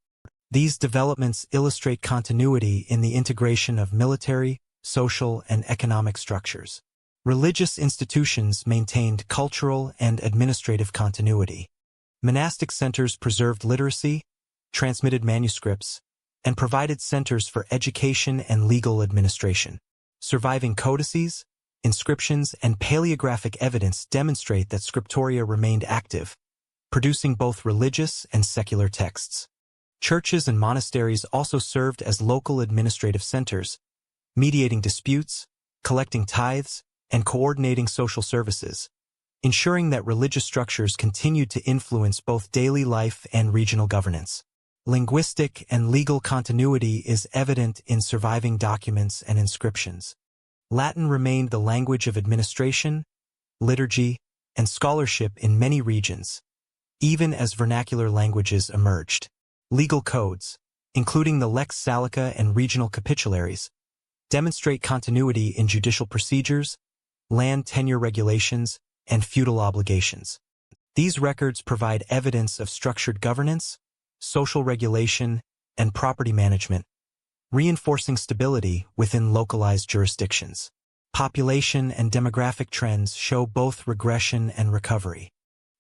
These developments illustrate continuity in the integration of military, social, and economic structures. Religious institutions maintained cultural and administrative continuity. Monastic centers preserved literacy, transmitted manuscripts, and provided centers for education and legal administration. Surviving codices, inscriptions, and paleographic evidence demonstrate that scriptoria remained active, producing both religious and secular texts. Churches and monasteries also served as local administrative centers, mediating disputes, collecting tithes, and coordinating social services, ensuring that religious structures continued to influence both daily life and regional governance. Linguistic and legal continuity is evident in surviving documents and inscriptions. Latin remained the language of administration, liturgy, and scholarship in many regions, even as vernacular languages emerged. Legal codes, including the Lex Salica and regional capitularies, demonstrate continuity in judicial procedures, land tenure regulations, and feudal obligations. These records provide evidence of structured governance, social regulation, and property management, reinforcing stability within localized jurisdictions. Population and demographic trends show both regression and recovery.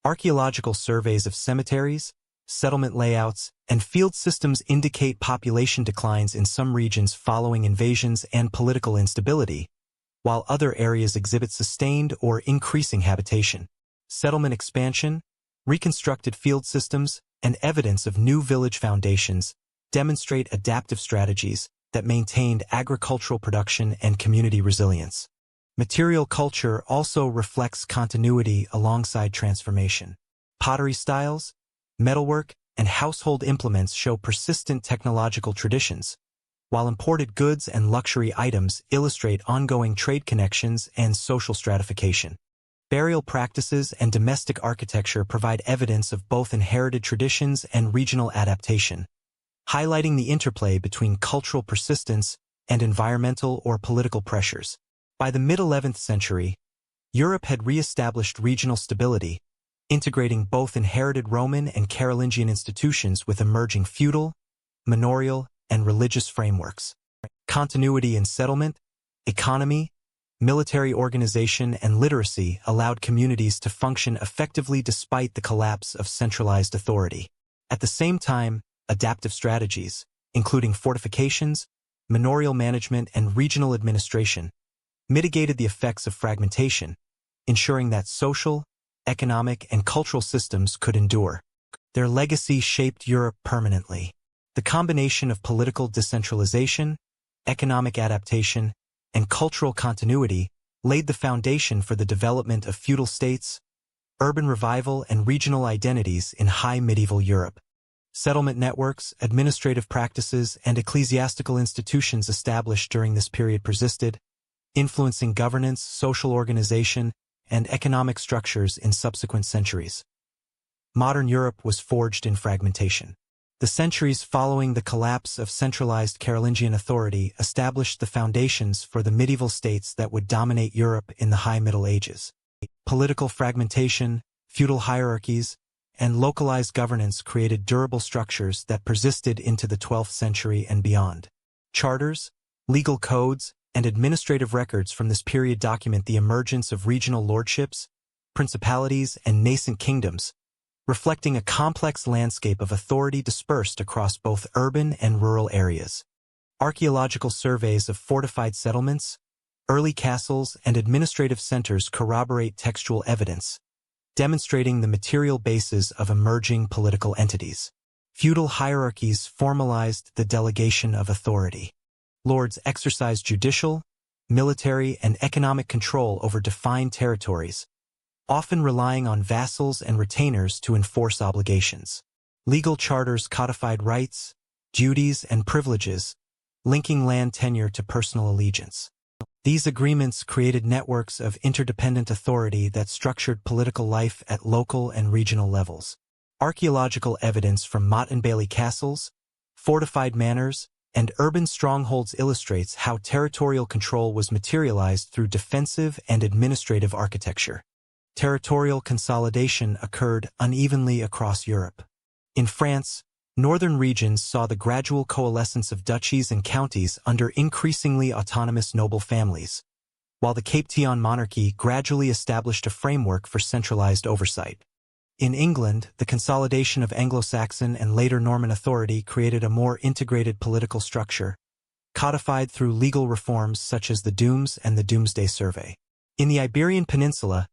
Archaeological surveys of cemeteries, settlement layouts, and field systems indicate population declines in some regions following invasions and political instability, while other areas exhibit sustained or increasing habitation. Settlement expansion, reconstructed field systems, and evidence of new village foundations demonstrate adaptive strategies that maintained agricultural production and community resilience. Material culture also reflects continuity alongside transformation. Pottery styles, metalwork, and household implements show persistent technological traditions, while imported goods and luxury items illustrate ongoing trade connections and social stratification. Burial practices and domestic architecture provide evidence of both inherited traditions and regional adaptation, highlighting the interplay between cultural persistence and environmental or political pressures. By the mid-11th century, Europe had re-established regional stability, integrating both inherited Roman and Carolingian institutions with emerging feudal, manorial, and religious frameworks. Continuity in settlement, economy, military organization, and literacy allowed communities to function effectively despite the collapse of centralized authority. At the same time, adaptive strategies, including fortifications, manorial management, and regional administration, mitigated the effects of fragmentation, ensuring that social, economic, and cultural systems could endure. Their legacy shaped Europe permanently. The combination of political decentralization, economic adaptation, and cultural continuity laid the foundation for the development of feudal states, urban revival, and regional identities in high medieval Europe. Settlement networks, administrative practices, and ecclesiastical institutions established during this period persisted, influencing governance, social organization, and economic structures in subsequent centuries. Modern Europe was forged in fragmentation. The centuries following the collapse of centralized Carolingian authority established the foundations for the medieval states that would dominate Europe in the High Middle Ages. Political fragmentation, feudal hierarchies, and localized governance created durable structures that persisted into the 12th century and beyond. Charters, legal codes, and administrative records from this period document the emergence of regional lordships, principalities, and nascent kingdoms, reflecting a complex landscape of authority dispersed across both urban and rural areas. Archaeological surveys of fortified settlements, early castles, and administrative centers corroborate textual evidence, demonstrating the material basis of emerging political entities. Feudal hierarchies formalized the delegation of authority. Lords exercised judicial, military, and economic control over defined territories, often relying on vassals and retainers to enforce obligations. Legal charters codified rights, duties, and privileges, linking land tenure to personal allegiance. These agreements created networks of interdependent authority that structured political life at local and regional levels. Archaeological evidence from Motte and Bailey castles, fortified manors, and urban strongholds illustrates how territorial control was materialized through defensive and administrative architecture. Territorial consolidation occurred unevenly across Europe. In France, northern regions saw the gradual coalescence of duchies and counties under increasingly autonomous noble families, while the Cape Town monarchy gradually established a framework for centralized oversight. In England, the consolidation of Anglo-Saxon and later Norman authority created a more integrated political structure, codified through legal reforms such as the Dooms and the Doomsday Survey. In the Iberian Peninsula,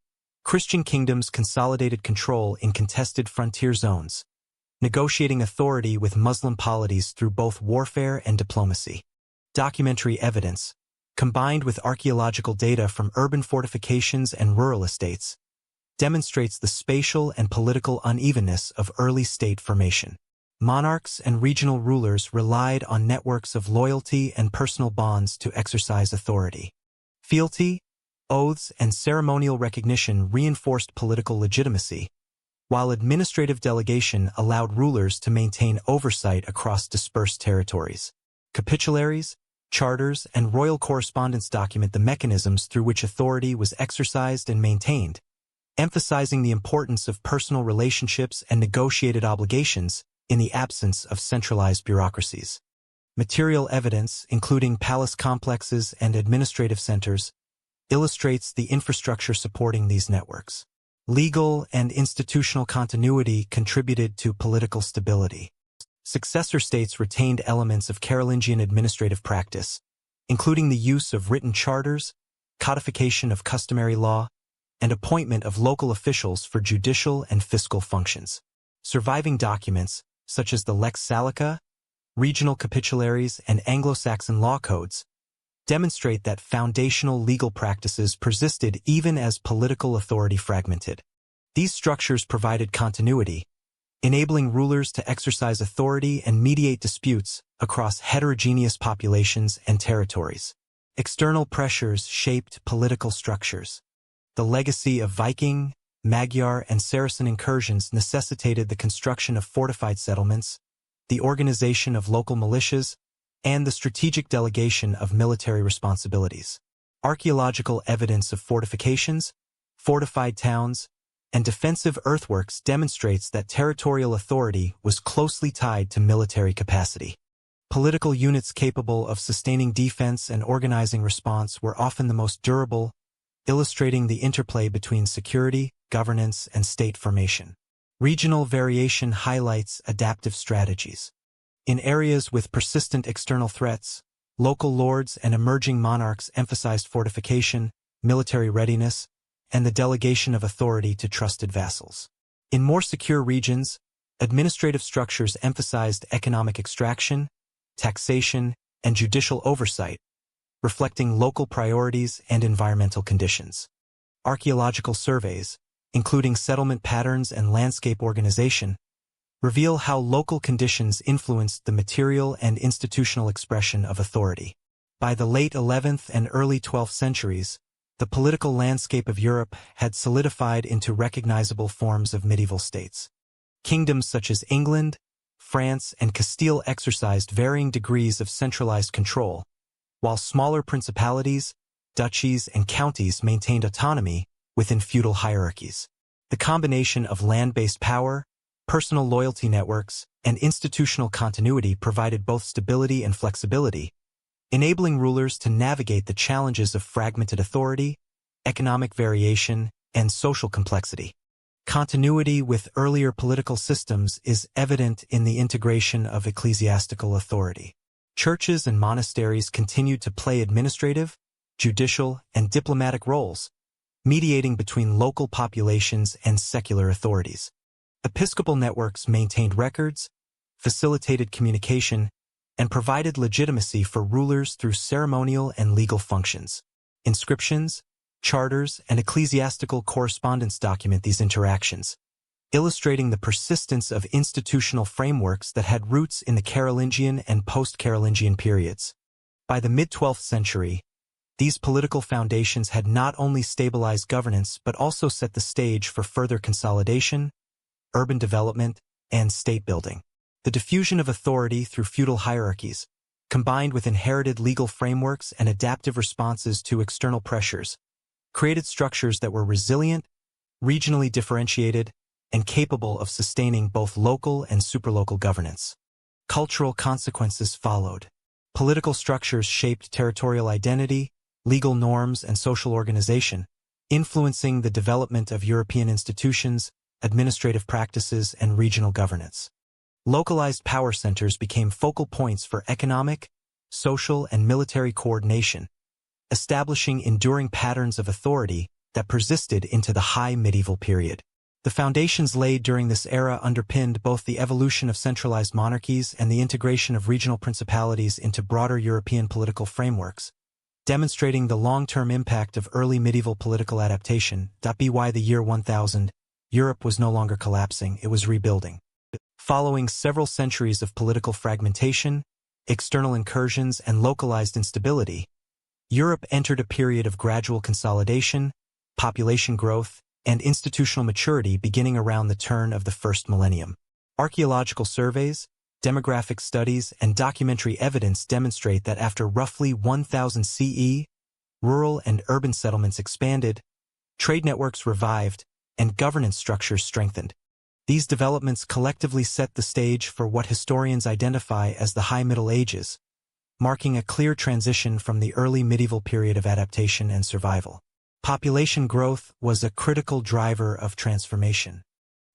Christian kingdoms consolidated control in contested frontier zones, negotiating authority with Muslim polities through both warfare and diplomacy. Documentary evidence, combined with archaeological data from urban fortifications and rural estates, demonstrates the spatial and political unevenness of early state formation. Monarchs and regional rulers relied on networks of loyalty and personal bonds to exercise authority. Fealty, oaths, and ceremonial recognition reinforced political legitimacy, while administrative delegation allowed rulers to maintain oversight across dispersed territories. Capitularies, charters, and royal correspondence document the mechanisms through which authority was exercised and maintained, emphasizing the importance of personal relationships and negotiated obligations in the absence of centralized bureaucracies. Material evidence, including palace complexes and administrative centers, illustrates the infrastructure supporting these networks. Legal and institutional continuity contributed to political stability. Successor states retained elements of Carolingian administrative practice, including the use of written charters, codification of customary law, and appointment of local officials for judicial and fiscal functions. Surviving documents, such as the Lex Salica, regional capitularies, and Anglo-Saxon law codes, demonstrate that foundational legal practices persisted even as political authority fragmented. These structures provided continuity, enabling rulers to exercise authority and mediate disputes across heterogeneous populations and territories. External pressures shaped political structures. The legacy of Viking, Magyar, and Saracen incursions necessitated the construction of fortified settlements, the organization of local militias, and the strategic delegation of military responsibilities. Archaeological evidence of fortifications, fortified towns, and defensive earthworks demonstrates that territorial authority was closely tied to military capacity. Political units capable of sustaining defense and organizing response were often the most durable, illustrating the interplay between security, governance, and state formation. Regional variation highlights adaptive strategies. In areas with persistent external threats, local lords and emerging monarchs emphasized fortification, military readiness, and the delegation of authority to trusted vassals. In more secure regions, administrative structures emphasized economic extraction, taxation, and judicial oversight, reflecting local priorities and environmental conditions. Archaeological surveys, including settlement patterns and landscape organization, reveal how local conditions influenced the material and institutional expression of authority. By the late 11th and early 12th centuries, the political landscape of Europe had solidified into recognizable forms of medieval states. Kingdoms such as England, France, and Castile exercised varying degrees of centralized control, while smaller principalities, duchies, and counties maintained autonomy within feudal hierarchies. The combination of land-based power, personal loyalty networks, and institutional continuity provided both stability and flexibility, enabling rulers to navigate the challenges of fragmented authority, economic variation, and social complexity. Continuity with earlier political systems is evident in the integration of ecclesiastical authority. Churches and monasteries continued to play administrative, judicial, and diplomatic roles, mediating between local populations and secular authorities. Episcopal networks maintained records, facilitated communication, and provided legitimacy for rulers through ceremonial and legal functions. Inscriptions, charters, and ecclesiastical correspondence document these interactions, illustrating the persistence of institutional frameworks that had roots in the Carolingian and post-Carolingian periods. By the mid-12th century, these political foundations had not only stabilized governance but also set the stage for further consolidation, urban development, and state building. The diffusion of authority through feudal hierarchies, combined with inherited legal frameworks and adaptive responses to external pressures, created structures that were resilient, regionally differentiated, and capable of sustaining both local and superlocal governance. Cultural consequences followed. Political structures shaped territorial identity, legal norms, and social organization, influencing the development of European institutions, administrative practices, and regional governance. Localized power centers became focal points for economic, social, and military coordination, establishing enduring patterns of authority that persisted into the high medieval period. The foundations laid during this era underpinned both the evolution of centralized monarchies and the integration of regional principalities into broader European political frameworks, demonstrating the long-term impact of early medieval political adaptation. By the year 1000, Europe was no longer collapsing, it was rebuilding. Following several centuries of political fragmentation, external incursions, and localized instability, Europe entered a period of gradual consolidation, population growth, and institutional maturity beginning around the turn of the first millennium. Archaeological surveys, demographic studies, and documentary evidence demonstrate that after roughly 1000 CE, rural and urban settlements expanded, trade networks revived, and governance structures strengthened. These developments collectively set the stage for what historians identify as the High Middle Ages, marking a clear transition from the early medieval period of adaptation and survival. Population growth was a critical driver of transformation.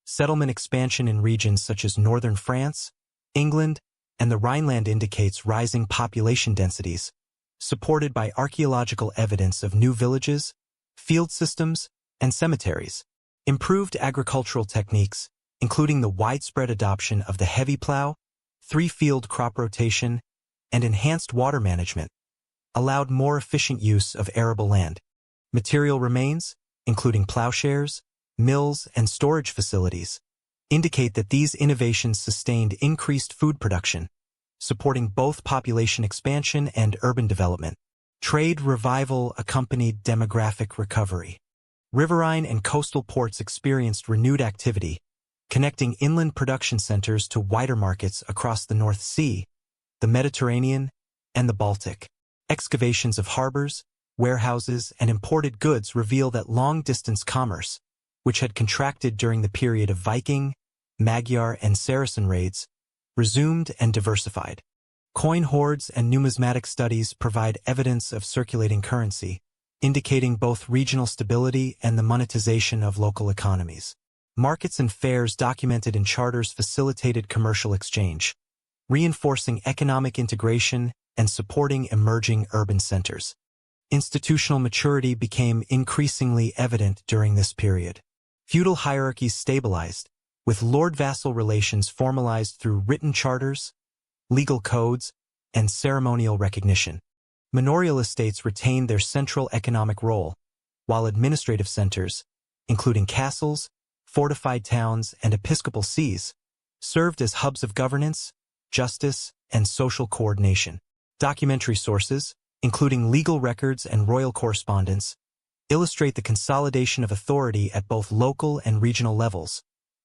Settlement expansion in regions such as northern France, England, and the Rhineland indicates rising population densities, supported by archaeological evidence of new villages, field systems, and cemeteries. Improved agricultural techniques, including the widespread adoption of the heavy plow, three-field crop rotation, and enhanced water management, allowed more efficient use of arable land. Material remains, including plowshares, mills, and storage facilities, indicate that these innovations sustained increased food production, supporting both population expansion and urban development. Trade revival accompanied demographic recovery. Riverine and coastal ports experienced renewed activity, connecting inland production centers to wider markets across the North Sea, the Mediterranean, and the Baltic. Excavations of harbors, warehouses, and imported goods reveal that long-distance commerce, which had contracted during the period of Viking, Magyar, and Saracen raids, resumed and diversified. Coin hoards and numismatic studies provide evidence of circulating currency, indicating both regional stability and the monetization of local economies. Markets and fairs documented in charters facilitated commercial exchange, reinforcing economic integration and supporting emerging urban centers. Institutional maturity became increasingly evident during this period. Feudal hierarchies stabilized, with lord-vassal relations formalized through written charters, legal codes, and ceremonial recognition. Manorial estates retained their central economic role, while administrative centers, including castles, fortified towns, and episcopal sees, served as hubs of governance, justice, and social coordination. Documentary sources, including legal records and royal correspondence, illustrate the consolidation of authority at both local and regional levels,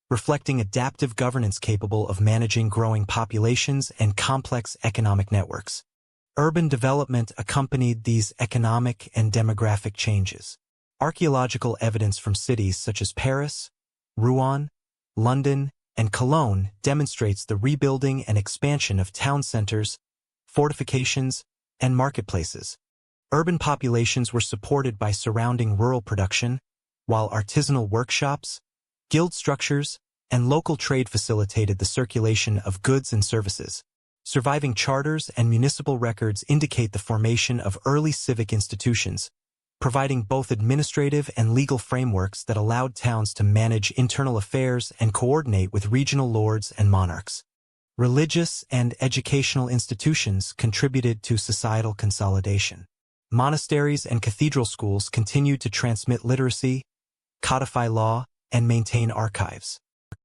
reflecting adaptive governance capable of managing growing populations and complex economic networks. Urban development accompanied these economic and demographic changes. Archaeological evidence from cities such as Paris, Rouen, London, and Cologne demonstrates the rebuilding and expansion of town centers, fortifications, and marketplaces. Urban populations were supported by surrounding rural production, while artisanal workshops, guild structures, and local trade facilitated the circulation of goods and services. Surviving charters and municipal records indicate the formation of early civic institutions, providing both administrative and legal frameworks that allowed towns to manage internal affairs and coordinate with regional lords and monarchs. Religious and educational institutions contributed to societal consolidation. Monasteries and cathedral schools continued to transmit literacy, codify law, and maintain archives.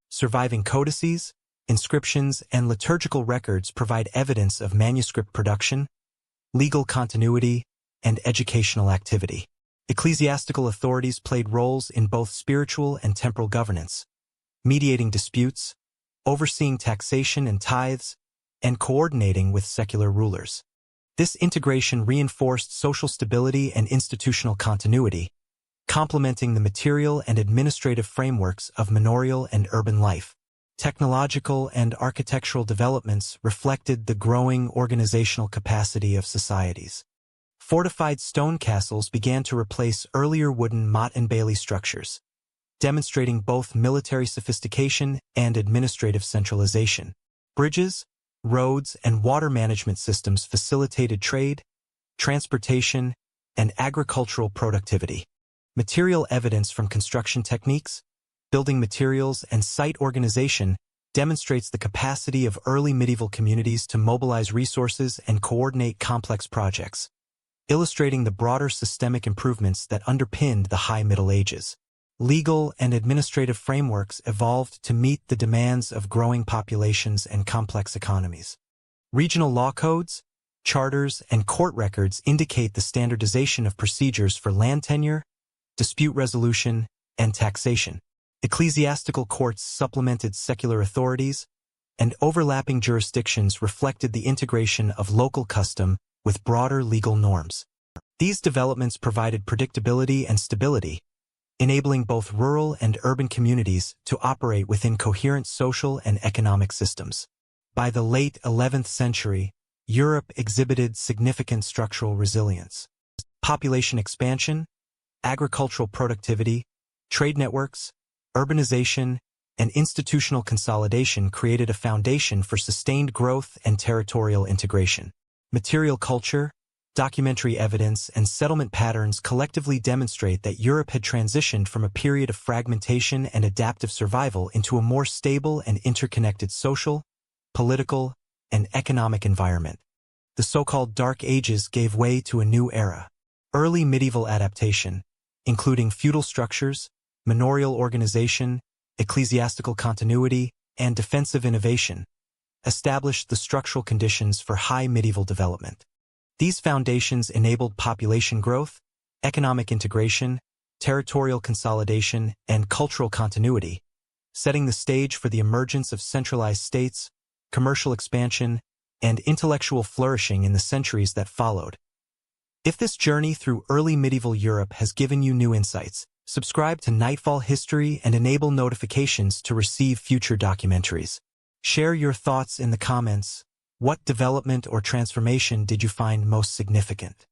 Surviving codices, inscriptions, and liturgical records provide evidence of manuscript production, legal continuity, and educational activity. Ecclesiastical authorities played roles in both spiritual and temporal governance, mediating disputes, overseeing taxation and tithes, and coordinating with secular rulers. This integration reinforced social stability and institutional continuity, complementing the material and administrative frameworks of manorial and urban life. Technological and architectural developments reflected the growing organizational capacity of societies. Fortified stone castles began to replace earlier wooden motte and bailey structures, demonstrating both military sophistication and administrative centralization. Bridges, roads, and water management systems facilitated trade, transportation, and agricultural productivity. Material evidence from construction techniques, building materials, and site organization demonstrates the capacity of early medieval communities to mobilize resources and coordinate complex projects, illustrating the broader systemic improvements that underpinned the High Middle Ages. Legal and administrative frameworks evolved to meet the demands of growing populations and complex economies. Regional law codes, charters, and court records indicate the standardization of procedures for land tenure, dispute resolution, and taxation. Ecclesiastical courts supplemented secular authorities, and overlapping jurisdictions reflected the integration of local custom with broader legal norms. These developments provided predictability and stability, enabling both rural and urban communities to operate within coherent social and economic systems. By the late 11th century, Europe exhibited significant structural resilience. Population expansion, agricultural productivity, trade networks, urbanization, and institutional consolidation created a foundation for sustained growth and territorial integration. Material culture, documentary evidence, and settlement patterns collectively demonstrate that Europe had transitioned from a period of fragmentation and adaptive survival into a more stable and interconnected social, political, and economic environment. The so-called Dark Ages gave way to a new era. Early medieval adaptation, including feudal structures, manorial organization, ecclesiastical continuity, and defensive innovation, established the structural conditions for high medieval development. These foundations enabled population growth, economic integration, territorial consolidation, and cultural continuity, setting the stage for the emergence of centralized states, commercial expansion, and intellectual flourishing in the centuries that followed. If this journey through early medieval Europe has given you new insights, subscribe to Nightfall History and enable notifications to receive future documentaries. Share your thoughts in the comments. What development or transformation did you find most significant?